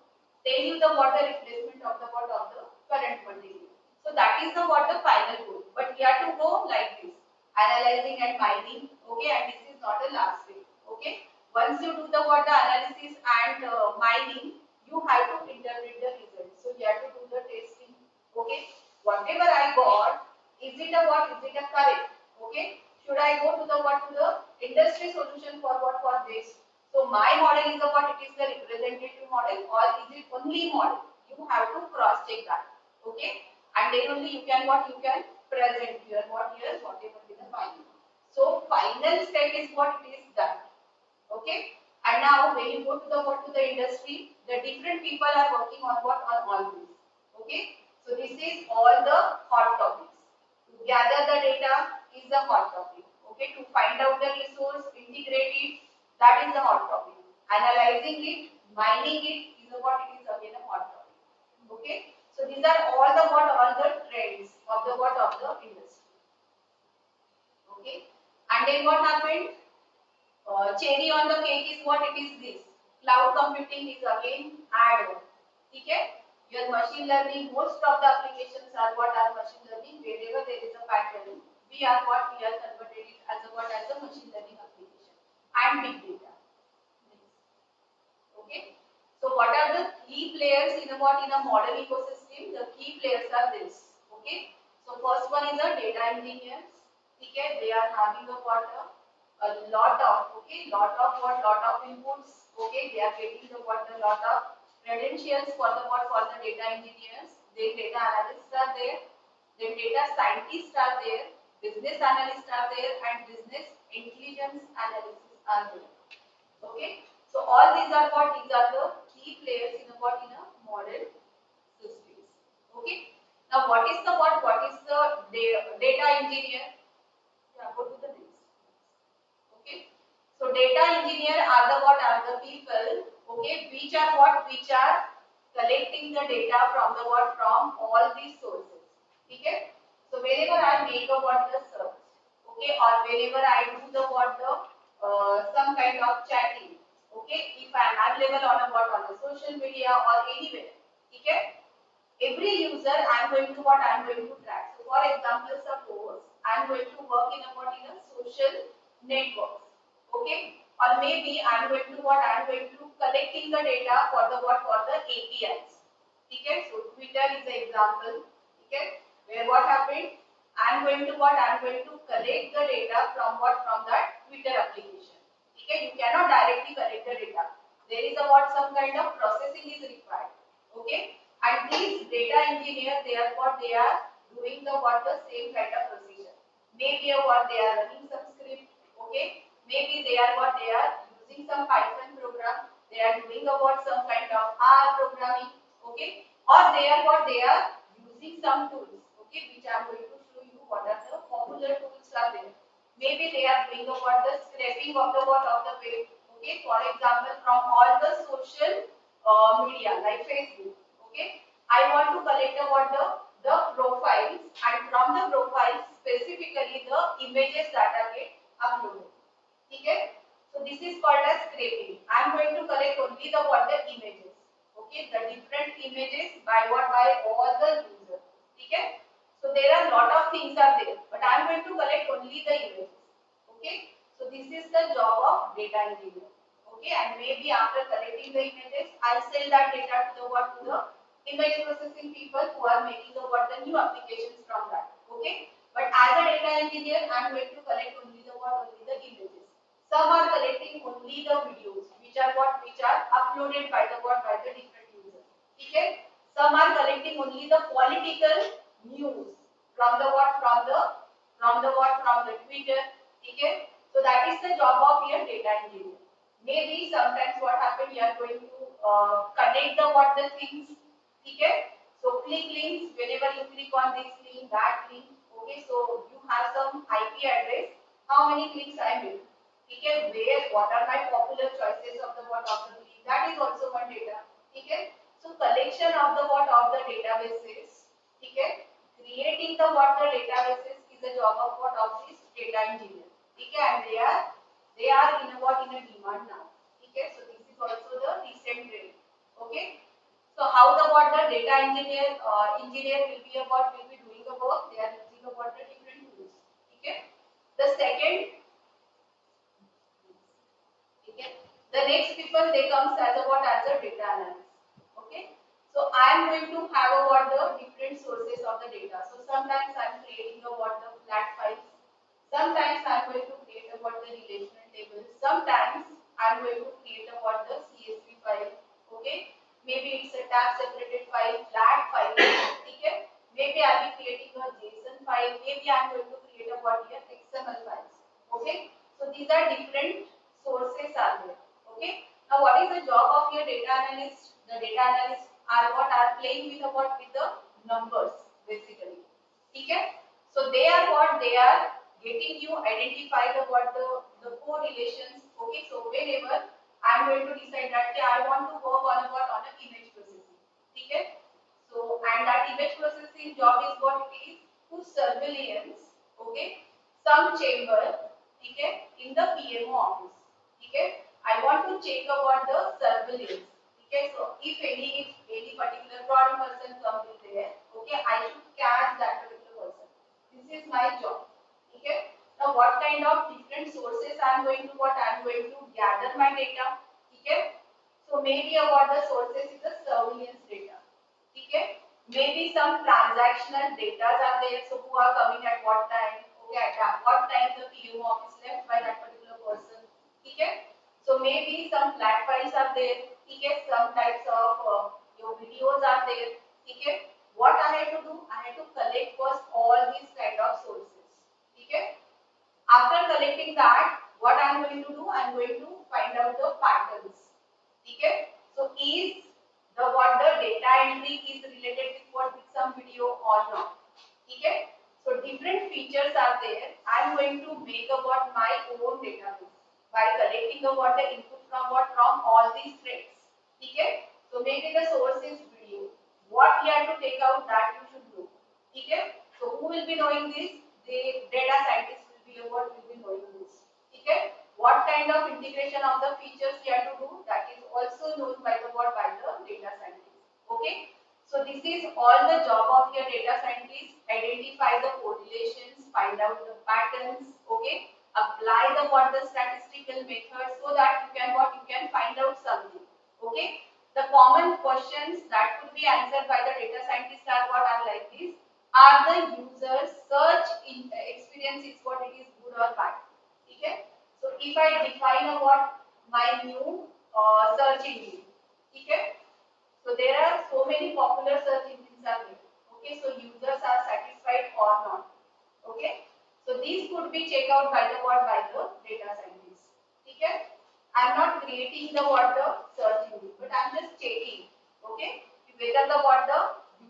tell you the water replacement of the what, of the current material. So that is the what, the final goal, but we have to go like this, analyzing and mining, okay. And this is not a last step, okay. Once you do the water analysis and mining, you have to interpret the results. So you have to do the testing, okay. Whatever I got, is it a what, is it a correct, okay. Should I go to the what, to the industry solution for what, for this. So my model is a what, it is the representative model, or is it only model. You have to cross check that, okay. And then only you can what, you can present here what, here whatever is the final. So final step is what, it is done, okay. And now when you go to the what, to the industry, the different people are working on what, on all this, okay. So this is all the hot topics. To gather the data is the hot topic, okay. To find out the resource, integrate it, that is the hot topic. Analyzing it, mining it is what, it is again a hot topic, okay. So these are all the what, all the trends of the what, of the industry, okay. And then what happened? Cherry on the cake is what, it is this. Cloud computing is again add on. Okay? Your machine learning, most of the applications are what, are machine learning. Wherever there is a pattern, we are what, we are converted it as a what, as a machine learning application and big data. Okay? So what are the key players in a what, in a model ecosystem? The key players are this. Okay? So first one is a data engineers. Okay? They are having a what, a lot of, okay, lot of what, lot of inputs, okay. They are getting the what, a lot of credentials for the what, for the data engineers. Then data analysts are there, then data scientists are there, business analysts are there, and business intelligence analysts are there, okay. So all these are what, these are the key players in a what, in a model systems, okay. Now what is the what is the data engineer? Yeah, go to the next. Okay. So data engineer are the what, are the people, okay, which are what, which are collecting the data from the what, from all these sources, okay. So whenever I make a what, the search, okay, or whenever I do the what, the some kind of chatting, okay, if I am available on a what, on a social media or anywhere, okay, every user I am going to what, I am going to track. So for example, suppose I am going to work in a what, in a social networks, okay, or maybe I am going to what, I am going to collecting the data for the what, for the APIs, okay. So Twitter is an example, okay, where what happened, I am going to what, I am going to collect the data from what, from that Twitter application, okay. You cannot directly collect the data, there is a what, some kind of processing is required, okay. And these data engineers, they are what, they are doing the what, the same kind of procedure. Maybe what, they are running some script, okay. Maybe they are what, they are using some Python program. They are doing about some kind of R programming, okay. Or they are what, they are using some tools, okay, which I am going to show you what are the popular tools are there. Maybe they are doing about the scraping of the what, of the web, okay. For example, from all the social media like Facebook. Okay, I want to collect what, the profiles, and from the profiles specifically the images that are get uploaded. Okay, so this is called as scraping. I am going to collect only the what, the images. Okay, the different images by what, by all the users. Okay, so there are lot of things are there, but I am going to collect only the images. Okay, so this is the job of data engineer. Okay, and maybe after collecting the images, I'll sell that data to the what, to the image processing people who are making the what, the new applications from that. Okay, but as a data engineer, I'm going to collect only the what, only the images. Some are collecting only the videos, which are uploaded by the different users. Okay? Some are collecting only the political news from the Twitter. Okay? So that is the job of your data engineer. Maybe sometimes what happen, you are going to connect the things. Okay? So click links, whenever you click on this link, that link. Okay? So you have some IP address. How many clicks I made? Okay? What are my popular choices of the click? That is also one data. Okay? So collection of the databases. Okay? Creating the databases is the job of this data engineer. Okay? And they are in a demand now. Okay? So this is also the recent trend. Okay? So how the data engineer will be doing the work? They are using the different tools. Okay? The second, okay, the next people they comes as a data analyst. Okay? So I am going to have the different sources of the data. So sometimes I am creating the flat files. Sometimes I am going to create the relational tables. Sometimes I am going to create the CSV file. Okay? Maybe it's a tab separated file, flat file. Okay? Maybe I will be creating a JSON file. Maybe I am going to create a XML files. Okay? So these are different sources are there. Okay? Now what is the job of your data analyst? The data analysts are playing with with the numbers basically. Okay? So they are they are getting you identify the correlations. Okay? So whenever I am going to decide that I want to work on an image processing. Okay? So and that image processing job is what it is to surveillance. Okay? Some chamber. Okay? In the PMO office. Okay? I want to check about the surveillance. Okay? So if any particular fraud person comes in there, okay, I should catch that particular person. This is my job. Okay? Now what kind of different sources I am going to gather my data. Okay? So maybe about the sources is the surveillance data. Okay? Maybe some transactional data are there. So who are coming at what time? Okay, at what time the PMO office left by that particular person. Okay? So maybe some flat files are there. Okay? Some types of your videos are there. Okay? What I have to do? I have to collect first all these kind of sources. Okay? After collecting that, what I am going to do? I am going to find out the patterns. Okay? So is the data entry is related with some video or not? Okay? So different features are there. I am going to make my own database by collecting the input from all these threads. Okay? So maybe the source is video. What we have to take out, that you should know. Okay? So who will be knowing this? The data scientist will be knowing this. Okay? What kind of integration of the features we have to do, that is also known by the data scientist. Okay? So this is all the job of your data scientist. Identify the correlations, find out the patterns. Okay? Apply the statistical method so that you can find out something. Okay? The common questions that could be answered by the data scientist are like this. Are the users search experience is what it is good or bad? Okay? So if I define my new search engine, okay? So there are so many popular search engines are there. Okay, so users are satisfied or not. Okay, so these could be checked out by the data scientist. Okay, I am not creating the search engine, but I am just checking. Okay, whether the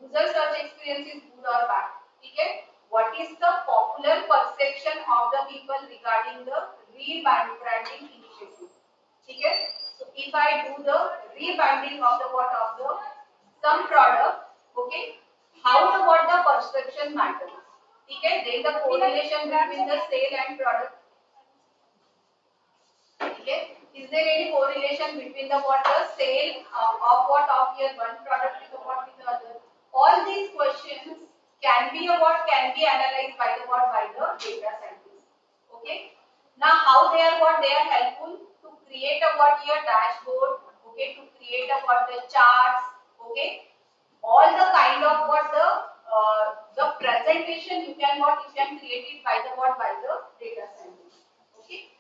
user search experience is good or bad. Okay, what is the popular perception of the people regarding the rebranding initiative? Okay, so if I do the rebranding of the some product, okay, how the perception matters. Okay, then the correlation between the sale and product. Okay, is there any correlation between the sale of your one product with the other? All these questions can be analyzed by the data scientist. Okay. Now how they are helpful to create your dashboard. Okay, to create the charts. Okay, all the kind of the presentation you can create it by the data scientist. Okay.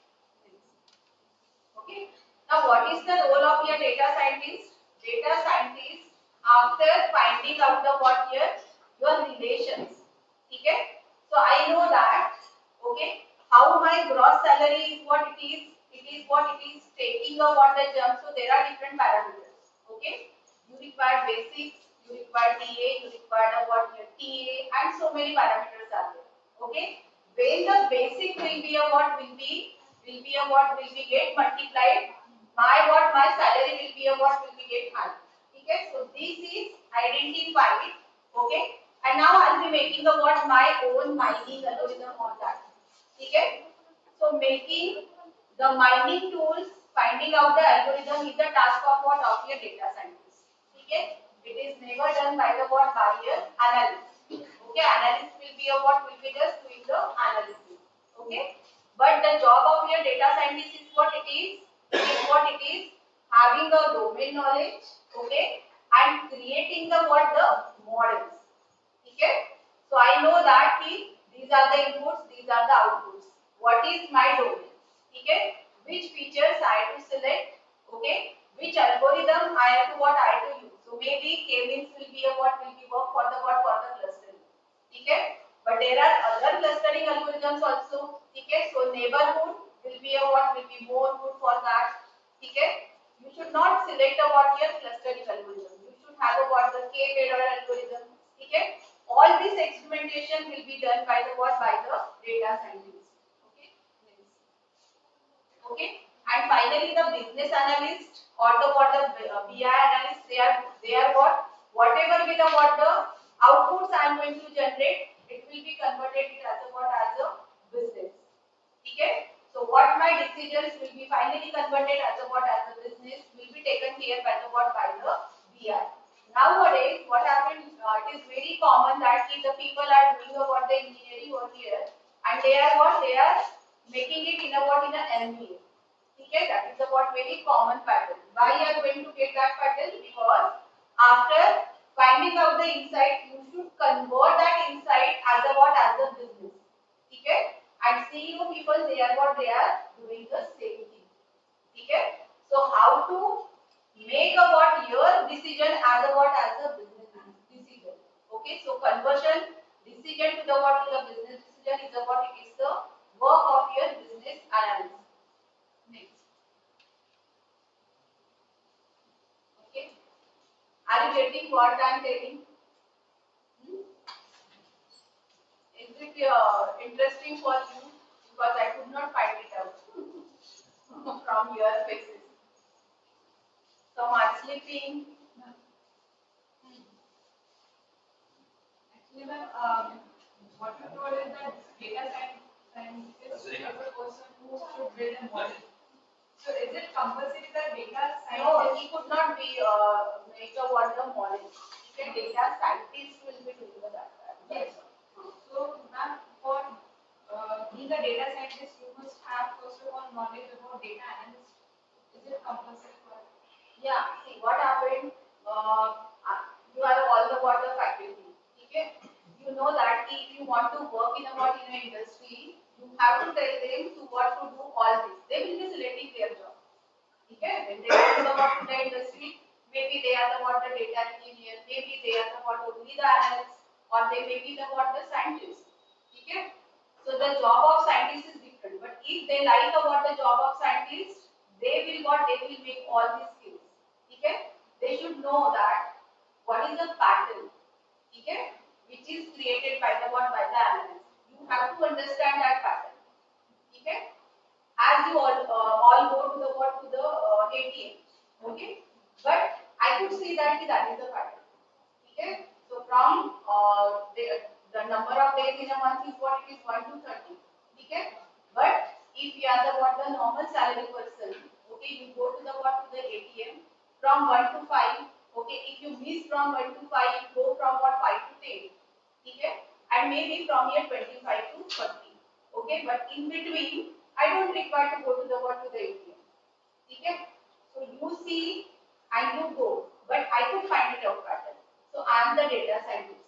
Now, what is the role of your data scientist? Data scientist, after finding out the what here, your relations. Okay? So I know that, okay, how my gross salary is what it is what it is taking a what the jump. So there are different parameters. Okay? You require basics, you require DA, you require a what here TA, and so many parameters are there. Okay? When the basic will be a what will be a what will be get multiplied, my salary will be a what will be get high. Okay, so this is identified. Okay, and now I'll be making a what my own mining algorithm on that. Okay, so making the mining tools, finding out the algorithm is the task of what of your data scientist. Okay, it is never done by the what by your analyst. Okay, analyst will be a what will be just doing the analysis. Okay, but the job of your data scientist is what it is. It is what it is, having a domain knowledge. Okay, and creating the what the models. Okay, so I know that these are the inputs, these are the outputs. What is my domain? Okay, which features I have to select? Okay, which algorithm I have to what I have to use. So maybe k-means will be a what will be work for the what for the clustering. Okay, but there are other clustering algorithms also. Okay, so neighborhood will be a what will be more good for that. Okay, you should not select a what your clustering algorithm. You should have a what the k-payload algorithm. Okay, all this experimentation will be done by the what by the data scientist. Okay, next. Okay, and finally the business analyst or the what the BI analyst, they are what whatever be the what the outputs I am going to generate, it will be converted it as a what as a business. Okay, so what my decisions will be finally converted as a what as a business will be taken care by the what by the BI. Nowadays, what happens? It is very common that the people are doing a what the engineering over here, and they are what they are making it in a what in a MBA. Okay, that is a what very common pattern. Why you are going to get that pattern? Because after finding out the insight, you should convert that insight as a what as a business. Okay, and CEO people they are what they are doing the same thing. Okay, so how to make a what your decision as a what as a business decision. Okay, so conversion decision to the what to the business decision is a what it is the work of your business analyst. Next. Okay, are you getting what I am telling? Hmm? Is it interesting for you? Because I could not find it out from your faces. Some are sleeping. Actually, ma'am, what you told is that data scientist is a person who should build a model. So is it compulsory that data No, scientist? he could not be make a what the model. The data scientist will be doing that. Yes. So, ma'am, for being a data scientist, you must have first of all knowledge about data analyst. Is it compulsory for? Yeah, see what happened. You are all the water faculty. Okay, you know that if you want to work in a what in an industry, you have to tell them to what to do all this. They will be selecting their job. Okay, when they go to the what to the industry, maybe they are the what the data engineer, maybe they are the what only the analyst, or they may be the what the scientist. Okay, so the job of scientist is different. But if they like what the job of scientist, they will what they will make all these skills. Okay, they should know that what is the pattern. Okay, which is created by the what by the analyst. You have to understand that pattern. Okay, as you all go to the what to the ATM. Okay, but I could see that that is the pattern. Okay, so from the number of days in a month is what it is 1 to 30. Okay, but if you are the what the normal salary person, okay, you go to the what to the ATM from 1 to 5. Okay, if you miss from 1 to 5, you go from what 5 to 10. Okay, and maybe from here 25 to 30. Okay, but in between, I don't require to go to the what to the ATM. Okay, so you see and you go, but I could find it out pattern. So I am the data scientist.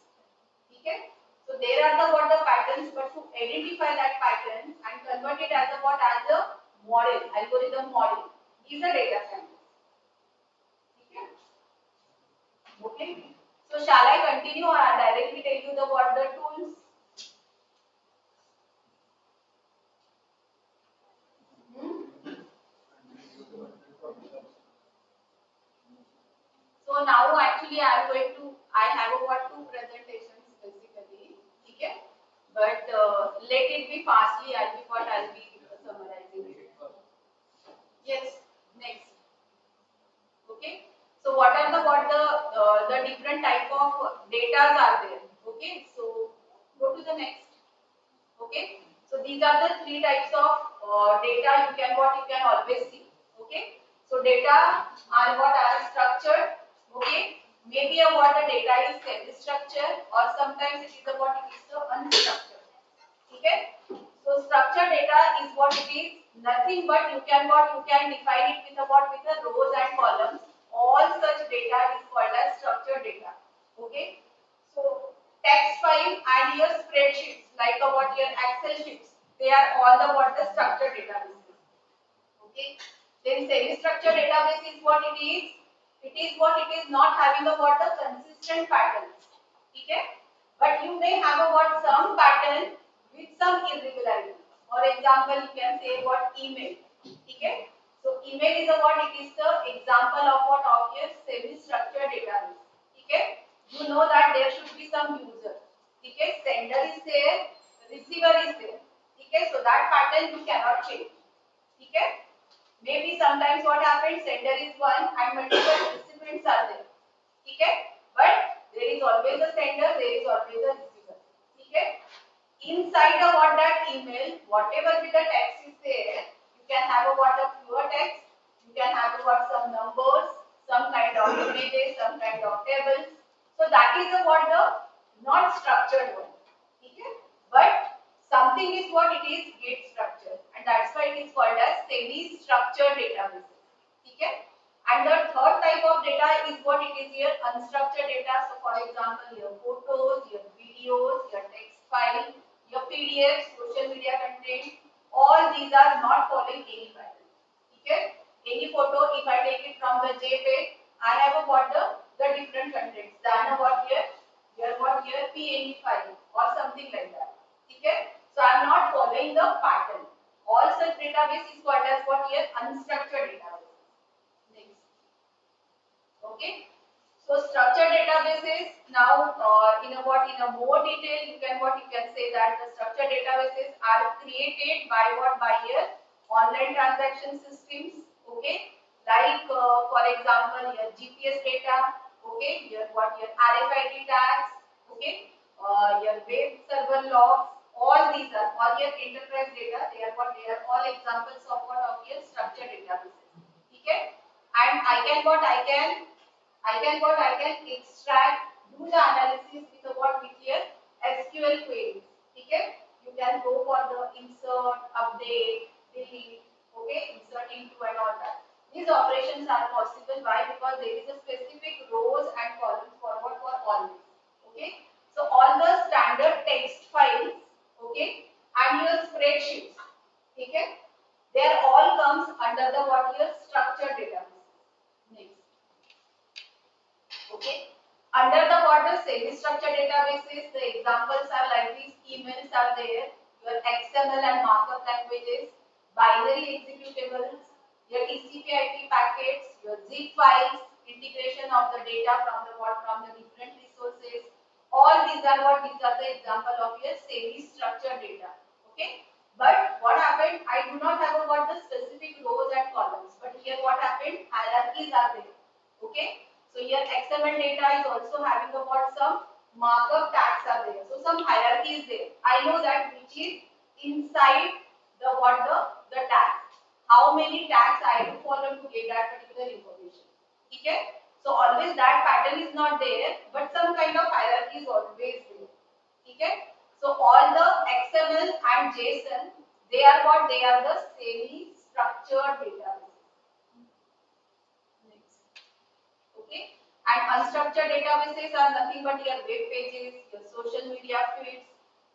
Okay, so there are the what the patterns, but to identify that pattern and convert it as a what as a model, algorithm model. He's a data scientist. Okay. So shall I continue or I directly tell you the what the tools? So now actually I have about two presentations basically. Okay. But let it be fastly. I'll be summarizing it. Yes. Next. Okay. So what are the different type of data are there? Okay. So go to the next. Okay. So these are the three types of data you can always see. Okay. So data are what are structured. Okay. Maybe what the data is semi-structured or sometimes it is about it is the unstructured. Okay. So structured data is what it is. Nothing but you can define it with the rows and columns. All such data is called as structured data. Okay. So text file and your spreadsheets like what your Excel sheets, they are all the structured databases. Okay. Then semi-structured database is what it is. It is what it is not having the consistent patterns. Okay. But you may have some pattern with some irregularity. For example, you can say what email. Okay. So email is it is the example of of your semi-structured database. Okay. You know that there should be some user. Okay. Sender is there, receiver is there. Okay. So that pattern you cannot change. Okay. Maybe sometimes what happens, sender is one and multiple recipients are there. Okay. But there is always a sender, there is always a receiver. Okay. Inside of that email, whatever be the text is there, you can have a pure text, you can have some numbers, some kind of images, some kind of tables. So that is the not structured one. Okay. But something is what it is get structured, and that's why it is called as semi-structured databases. Okay. And the third type of data is what it is here unstructured data. So for example, your photos, your videos, your text file, your PDF, social media content, all these are not following any pattern. Okay. Any photo, if I take it from the JPEG, I have the different contents than what here PNG file or something like that. Okay. So I am not following the pattern. All such database is called as what here unstructured database. Next. Okay. So structured databases now in a more detail you can say that the structured databases are created by your online transaction systems. Okay. Like for example your GPS data. Okay. Your RFID tags. Okay. Your web server logs. All these are all your enterprise data. They are all examples of your structured databases. Okay. And I can extract, do the analysis with your SQL queries. Okay? You can go for the insert, update, delete, okay, insert into and all that. These operations are possible. Why? Because there is a specific rows and columns for all these. Okay? So all the standard text files, okay, and your spreadsheets, okay, they are all comes under the your structured database. Next. Okay. Under the semi-structured databases, the examples are like these. Emails are there, your XML and markup languages, binary executables, your TCP/IP packets, your zip files, integration of the data from the different resources. All these are the example of your semi-structured data. Okay. But what happened? I do not have the specific rows and columns. But here what happened? Hierarchies are there. Okay. So here XML data is also having some markup tags are there. So some hierarchy is there. I know that which is inside the tag. How many tags I have to follow to get that particular information. Okay. So always that pattern is not there, but some kind of hierarchy is always there. Okay. So all the XML and JSON, they are what? They are the semi-structured databases. Okay. And unstructured databases are nothing but your web pages, your social media feeds,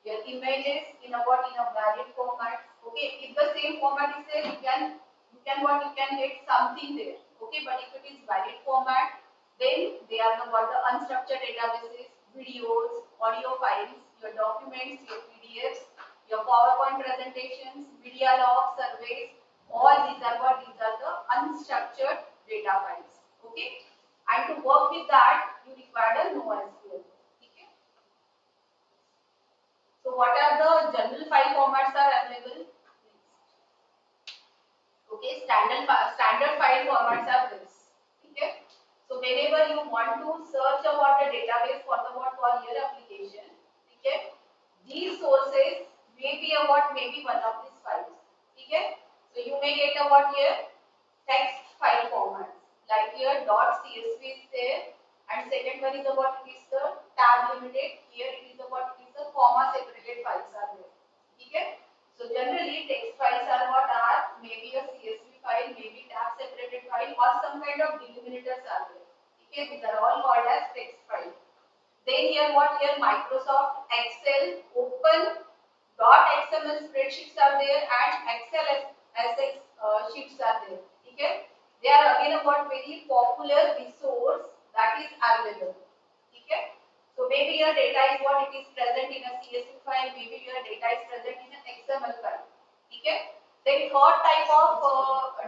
your images in a valid format. Okay. If the same format is there, you you can get something there. Okay, but if it is valid format, then they are the unstructured databases, videos, audio files, your documents, your PDFs, your PowerPoint presentations, media logs, surveys. All these are the unstructured data files. Okay, and to work with that, you require a NoSQL. Okay. So what are the general file formats are available? Okay, standard file formats are this. Okay, so whenever you want to search about the database for your application, okay, these sources may be maybe one of these files. Okay, so you may get here text file formats like here .csv is there, and second one is it is the tab limited. Here it is it is the comma separated files are there. Okay. So generally text files are maybe a CSV file, maybe tab separated file, or some kind of delimiters are there. Okay, these are all called as text file. Then here Microsoft Excel open .xml spreadsheets are there and Excel SX sheets are there. Okay, they are again very popular resource that is available. Okay. So maybe your data is it is present in a CSV file, maybe your data is present in an XML file. Okay. Then third type of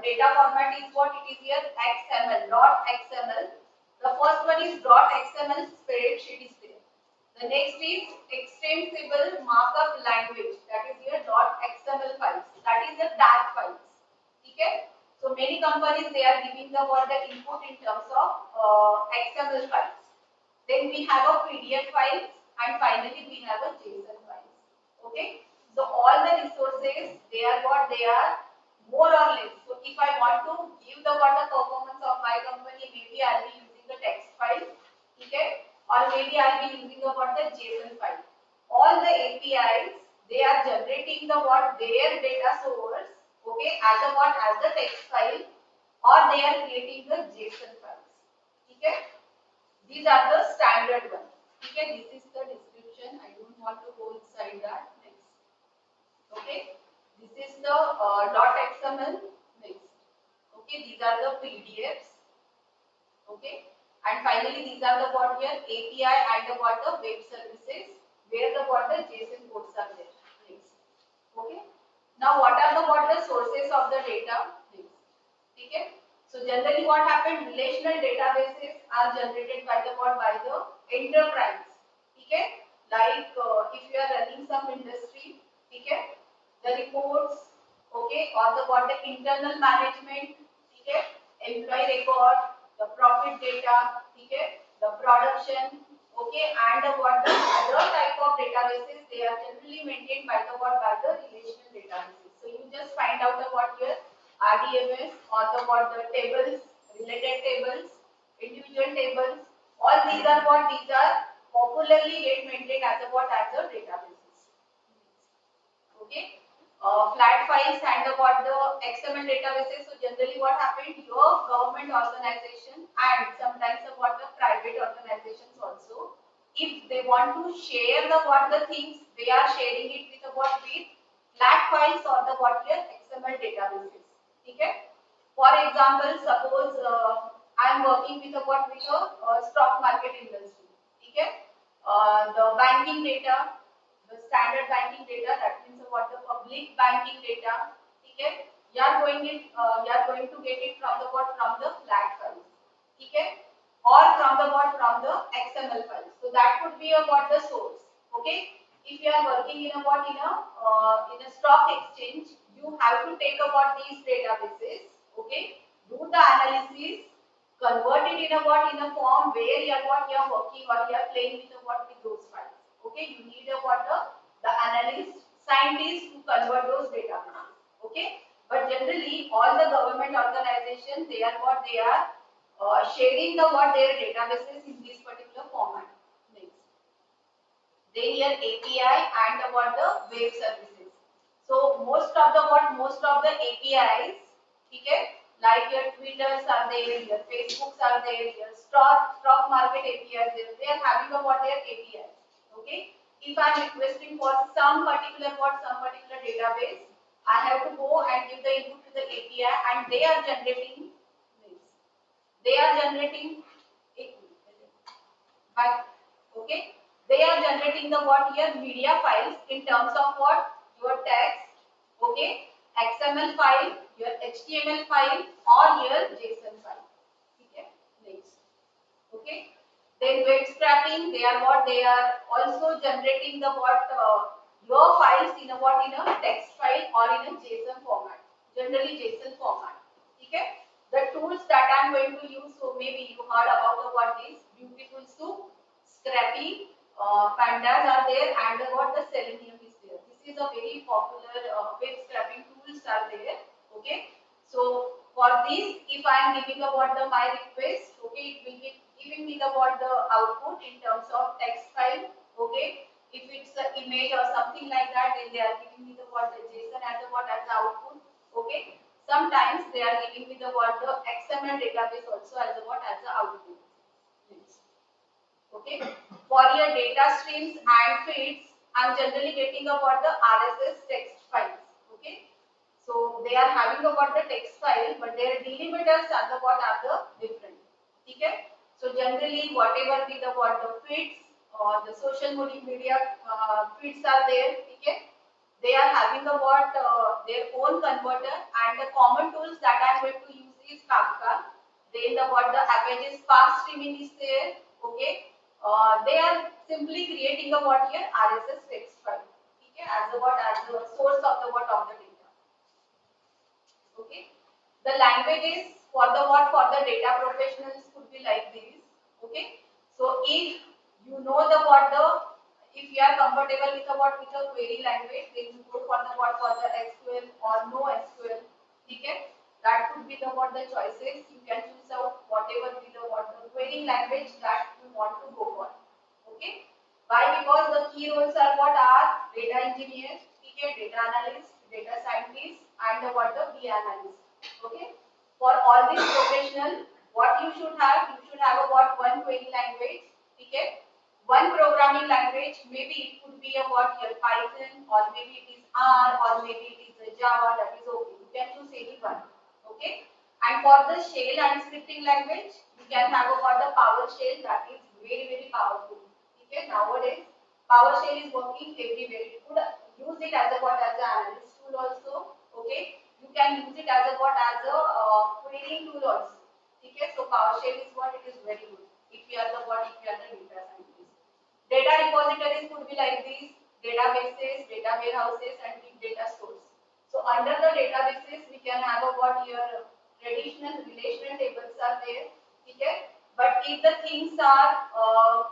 data format is it is here XML, .xml. The first one is .xml spreadsheet is there. The next is extensible markup language, that is here .xml files, that is the tag files. Okay. So many companies they are giving the input in terms of XML files. Then we have a PDF files, and finally we have a JSON files. Okay. So all the resources they are they are more or less. So if I want to give the performance of my company, maybe I'll be using the text file. Okay. Or maybe I'll be using the JSON file. All the APIs they are generating their data source. Okay, as the text file, or they are creating the JSON files. Okay. These are the standard ones. Okay, this is the description. I don't want to go inside that. Next. Okay, this is the .xml. Next. Okay, these are the PDFs. Okay, and finally these are the API and the web services where the JSON codes are there. Next. Okay. Now what are the sources of the data? Next. Okay. So generally what happened, relational databases are generated by the enterprise. Okay, like if you are running some industry, okay, the reports, okay, or the internal management, okay, employee record, the profit data, okay, the production, okay, and the other type of databases they are generally maintained by the relational databases. So you just find out here RDMS or the tables, related tables, individual tables. All these are these are popularly get maintained as as a databases. Okay. Flat files and the XML databases. So generally what happened, your government organization and sometimes the private organizations also, if they want to share the things, they are sharing it with with flat files or the here XML databases. Okay. For example, suppose I am working with a stock market industry. Okay. The banking data, the standard banking data, that means the public banking data. Okay. You are going to get it from the flat files. Okay. Or from the XML files. So that could be the source. Okay. If you are working in in a stock exchange, you have to take these databases. Okay. Do the analysis, convert it in a form where you are working or you are playing with those files. Okay, you need the analyst, scientists to convert those databases. Okay, but generally all the government organizations they are sharing their databases in this particular format. Next. Then here API and the web services. So most of the APIs, okay, like your Twitters are there, your Facebooks are there, your stock market APIs there. They are having their APIs. Okay. If I am requesting for some particular database, I have to go and give the input to the API, and they are generating this. They are generating it. But okay, they are generating the what here media files in terms of what your text, okay, XML file, your HTML file, or your JSON file. Okay, next. Okay, then web scraping, they are what, they are also generating the what your files in a what, in a text file or in a JSON format, generally JSON format. Okay, the tools that I am going to use, so maybe you heard about the what is beautiful soup, scrappy, pandas are there, and the what, the selenium is there. This is a very popular web scraping tools are there. Okay, so for this, if I am giving a what, the my request, okay, it will be giving me the what, the output in terms of text file. Okay, if it's an image or something like that, then they are giving me the what, the JSON as the what, as the output. Okay, sometimes they are giving me the what, the XML database also as the what, as the output. Next. Okay, for your data streams and feeds, I'm generally getting about the RSS text files. Okay, so they are having about the text file, but their delimiters are the what, are the different. Okay, so generally whatever be the what, the feeds or the social media feeds are there. Okay, they are having a what, their own converter, and the common tools that I am going to use is Kafka. Then the what, the Apache Spark streaming is there. Okay, they are simply creating a what here, RSS text file. Okay, as a what, as the source of the what, of the data. Okay, the languages for the what, for the data professionals could be like these. Okay, so if you know the what, the, if you are comfortable with the what, with the query language, then you go for the what, for the SQL or no SQL. Okay, that could be the what, the choices. You can choose out whatever be the what, the querying language that you want to go for. Okay, why? Because the key roles are what, are data engineers, okay, data analyst, data scientist, and the what, the B analyst. Okay, for all these professional, what you should have a what, one query language. Okay, one programming language. Maybe it could be a what, your Python, or maybe it is R, or maybe it is a Java. That is okay. You can choose any one. Okay, and for the shell and scripting language, you can have a what, the PowerShell. That is very powerful. Okay, nowadays PowerShell is working everywhere. You could use it as a what, as an analyst tool also. Okay, you can use it as a what, as a querying tool also. Okay, so PowerShell is what, it is very good if you are the what, if you are the data scientist. Data repositories could be like these: databases, data warehouses, and big data stores. So under the databases, we can have a what, your traditional relational tables are there. Okay, but if the things are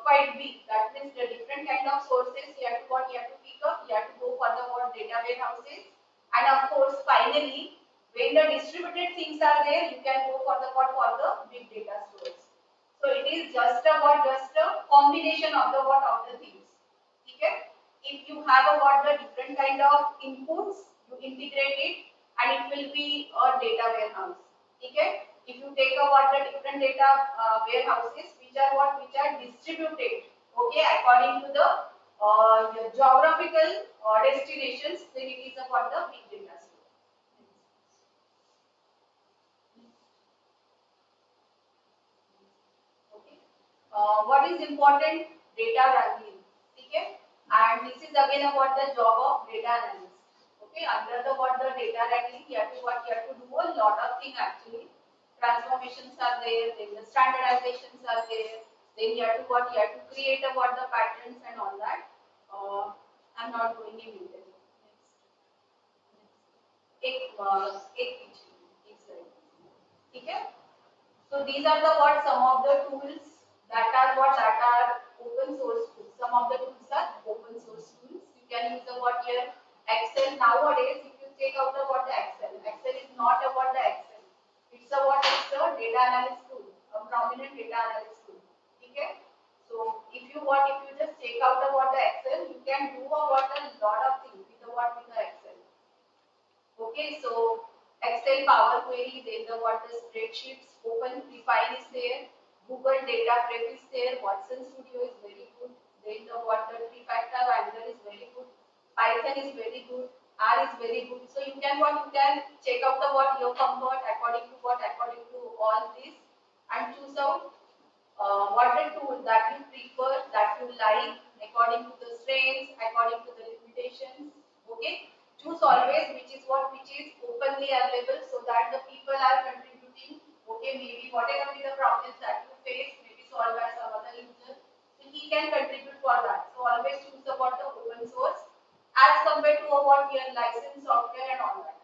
quite big, that means the different kind of sources you have to what, you have to pick up, you have to go for the what, data warehouses, and of course finally when the distributed things are there, you can go for the what, for the big data stores. So it is just about just a combination of the what, of the things. Okay, if you have a what, the different kind of inputs, you integrate it, and it will be a data warehouse. Okay, if you take a what, the different data warehouses which are what, which are distributed, okay, according to the geographical destinations, then it is a what, the big data store. Okay, what is important? Data wrangling. Okay, and this is again about the job of data analyst. Okay, under the what, the data wrangling, you have to what, you have to do a lot of things actually. Transformations are there, then the standardizations are there, then you have to what, you have to create a what, the patterns and all that. I'm not going in detail. एक पीछे एक slide. ठीक है. So these are the what, some of the tools that are what, that are open source tools. Some of the tools are open source tools. You can use the what, here Excel. Nowadays, if you take out the what, the Excel, Excel is not about the Excel. It's a what, it's a data analysis tool, a prominent data analysis tool. Okay. So if you what, if you just take out the what, the Excel, you can do a what, a lot of things with the what, with the Excel. Okay, so Excel Power Query, then the what, the spreadsheets, Open Refine is there, Google Data Prep is there, Watson Studio is very good, then the what, the three-factor Wrangler is very good, Python is very good, R is very good. So you can what you can check out the what your comfort according to what according to all this and choose out what the tool that you prefer, that you like according to the strengths, according to the limitations. Okay, choose always which is openly available so that the people are contributing. Okay, maybe whatever be the problems that you face may be solved by some other user. So he can contribute for that. So always choose the what the open source as compared to what your licensed software and all that.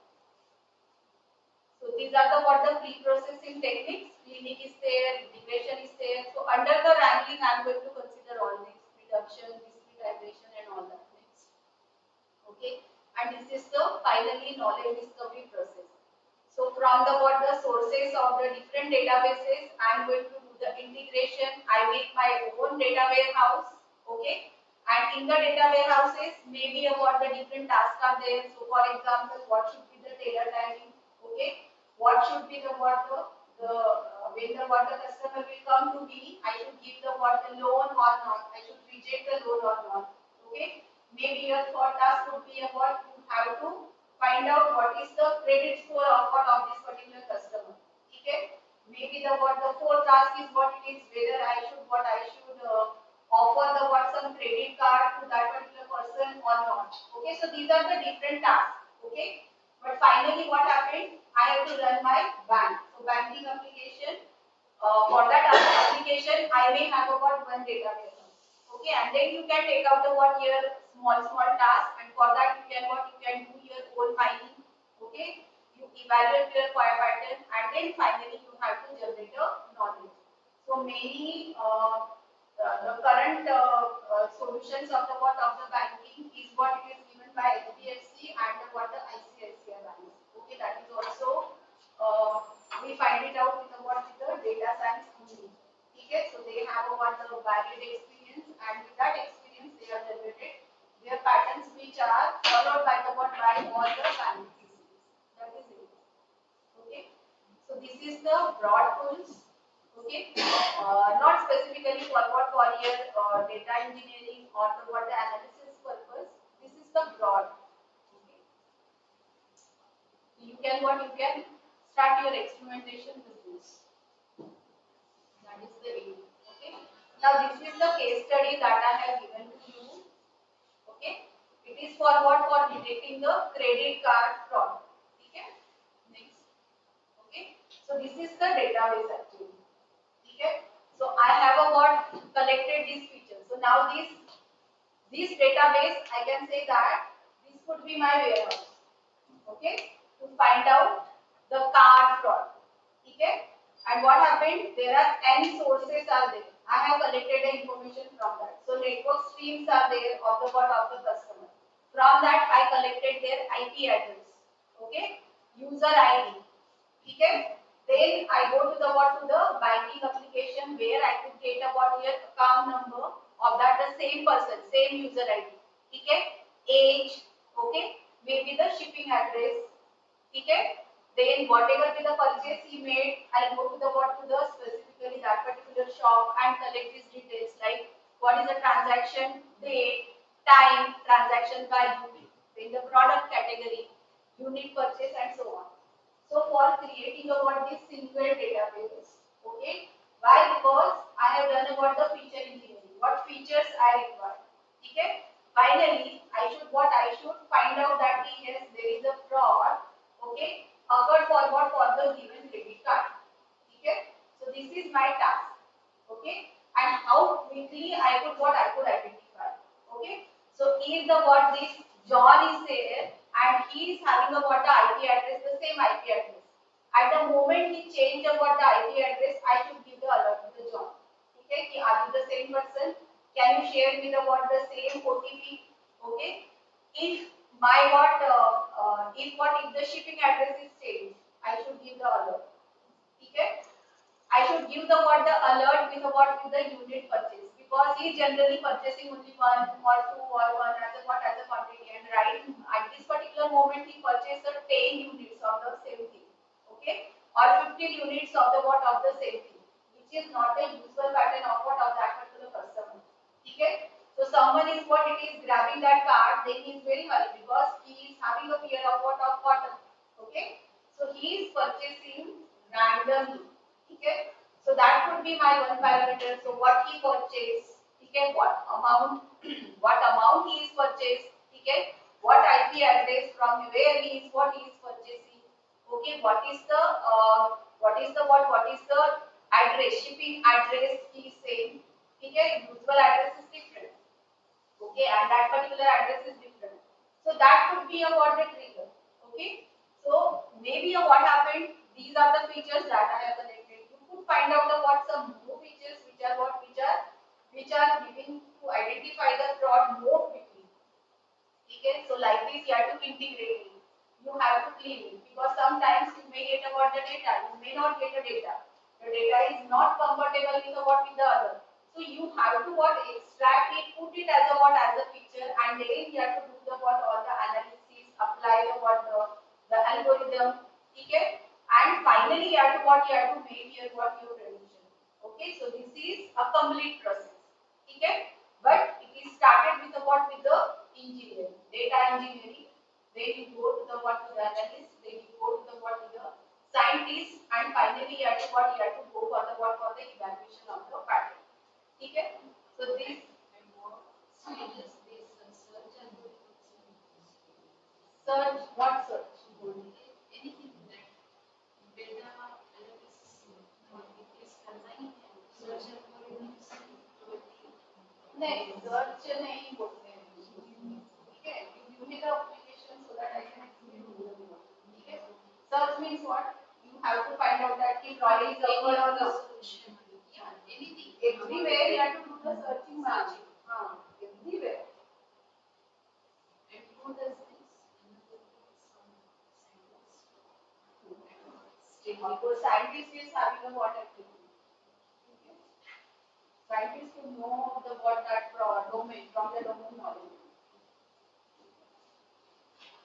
So these are the what the pre-processing techniques. Cleaning is there, integration is there. So under the wrangling, I am going to consider all these reduction, discretization, and all that. Next. Okay, and this is the finally knowledge discovery process. So from the what the sources of the different databases, I am going to do the integration. I make my own data warehouse. Okay, and in the data warehouses, maybe about the different tasks are there. So for example, what should be the data timing? Okay, what should be the what when the what the customer will come to me, I should give the what the loan or not. I should reject the loan or not. Okay, maybe your third task would be about you have to find out what is the credit score of what of this particular customer. Okay, maybe the what the fourth task is what it is whether I should offer the what some credit card to that particular person or not. Okay, so these are the different tasks. Okay, but finally what happened? I have to run my bank. So banking application. For that application, I may have about one database. Okay, and then you can take out the what your small task, and for that you can what you can do your own mining. Okay, you evaluate your pattern, and then finally you have to generate a knowledge. So many the current solutions of the what of the banking is what it is given by HDFC and the what the ICICI banks. Okay, that is also we find it out with the what with the data science only. Okay, so they have a what the varied experience, and with that experience they are generated their patterns which are followed by the what by all the banks. That is it. Okay, so this is the broad tools. Okay, not specifically for what for your data engineering or the what the analysis purpose. This is the broad. Okay, you can what you can start your experimentation with this. That is the aim. Okay, now this is the case study that I have given to you. Okay, it is for what for detecting the credit card fraud. Okay, next. Okay, so this is the database actually. Okay, so I have a what collected these features. So now this database I can say that this could be my warehouse. Okay, to find out the card fraud. Okay, and what happened? There are n sources are there. I have collected the information from that. So network streams are there of the what of the customer. From that I collected their IP address. Okay, user ID. Okay, then I go to the what to the banking application where I could get about your account number of that the same person, same user ID. Okay, age. Okay, maybe the shipping address. Okay, then whatever be the purchase he made, I go to the what to the specifically that particular shop and collect these details like what is the transaction date, time, transaction value, then the product category, unit purchase and so on. So for creating about this single database, okay, why? Because I have done about the feature engineering. What features I require? Okay. Finally, I should find out that yes, there is a fraud. Okay, occurred for what for the given credit card. Okay. So this is my task. Okay, and how quickly I could identify. Okay, so if the what this John is there and he is having a what the IP address, the same IP address. At the moment he change about the IP address, I should give the alert to the John. Okay, are you the same person? Can you share me the what the same OTP? Okay, if my if the shipping address is changed, I should give the alert. Okay. I should give the what the alert with about with the unit purchase because he is generally purchasing only one or two or one as a what as a quantity and right at this particular moment he purchased 10 units of the same thing, okay, or 50 units of the what of the same thing, which is not the usual pattern of what of that particular customer. Okay, so someone is what it is grabbing that card, then he is very hurry because he is having a fear of what of cotton. Okay, so he is purchasing randomly. Okay, so that would be my one parameter. So what he purchased, okay, what amount, what amount he is purchased, okay, what IP address from where he is what he is purchasing, okay, what is the what is the address, shipping address he is saying, okay, usual address is different, okay, and that particular address is different. So that could be a what the trigger, okay. So maybe what happened, these are the features that I have collected. You could find out the what some more features which are what which are giving to identify the fraud more quickly. Okay, so like this you have to integrate it. You have to clean it because sometimes you may get about the data, you may not get the data. The data is not compatible with the what with the other. So you have to what extract it, put it as a what as a picture, and then you have to do the what all the analysis, apply the what the algorithm. Okay, and finally you have to what you have to make your what your prediction. Okay, so this is a complete process. Okay, but it is started with the what with the engineering, data engineering. Then you go to the what to the analyst, then you go to the what to the scientist, and finally you have to what you have to go for the what for the evaluation of the pattern. Okay, so this Stages based search and search, what search? anything that data analysis is consigned search algorithms नहीं search नहीं बोलते हैं, ठीक है, you give me the application so that I can explain to you, ठीक है. Search means what? You have to find out that if Roy is open or not. solution. Yeah, anything. Everywhere you have to do the searching magic. Everywhere. And who does this? Of course, scientist is having a what activity. Okay. Scientists should know the what that domain from the domain knowledge.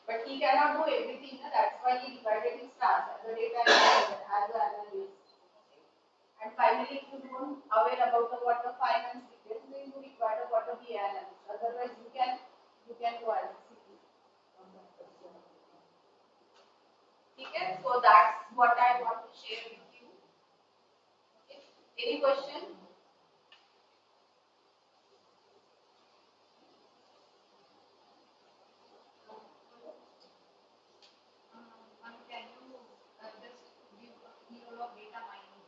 But he cannot do everything. That's why he divided his tasks as a data engineer, as an analyst. Okay. And finally, if you don't aware about the what the finance details, then you require the what the BI analyst. Otherwise, you can go as a CP. Okay, so that's what I want to share with you. Okay. Any question? Can you just give a view of data mining?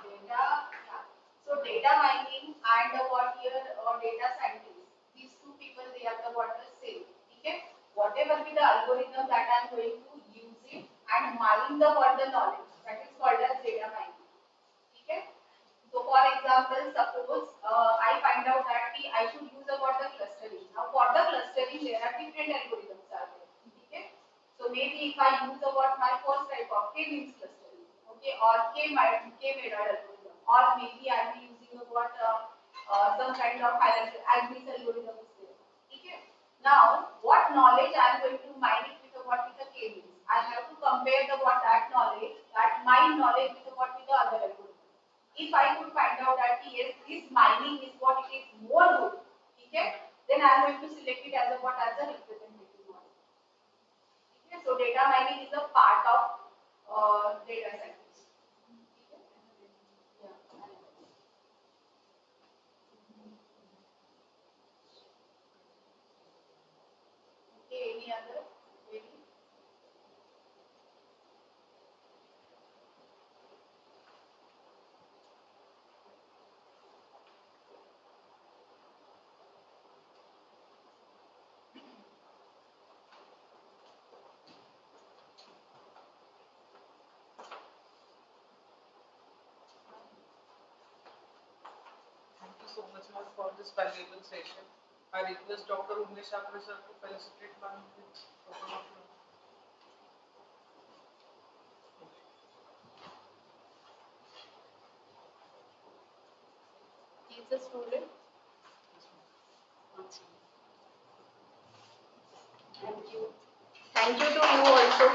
Data, yeah. So data mining and what here data scientists. These two people they are the what the same. Okay. Whatever be the algorithm that I am going to use it and mine the what the knowledge that is called as data mining. Okay. So for example, suppose I find out that I should use about the clustering. Now for the clustering there are different algorithms are there. Okay. So maybe if I use about my first type of k-means clustering, okay, or k-method algorithm, or maybe I'll be using about some kind of hierarchy Agnes algorithm is there. Okay. Now what knowledge I am going to mine it with what with the k-means. I have to compare the what that knowledge, that my knowledge with what with the other algorithm. If I could find out that yes, this mining is what it is more good, okay, then I am going to select it as a what as a representative model. Okay, so data mining is a part of data science. Yeah. Okay, any other query? Thank you so much, ma'am, for this valuable session. I request Dr. Umesh Akre sir to felicitate ma'am with token of love. He's a student. Thank you. Thank you to you also.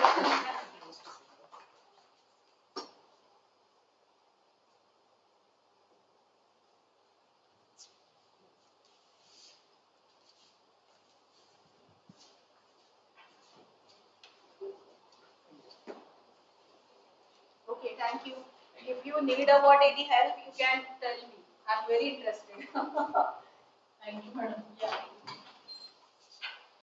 Thank you. If you need about any help, you can tell me. I'm very interested. Thank you, madam. Yeah.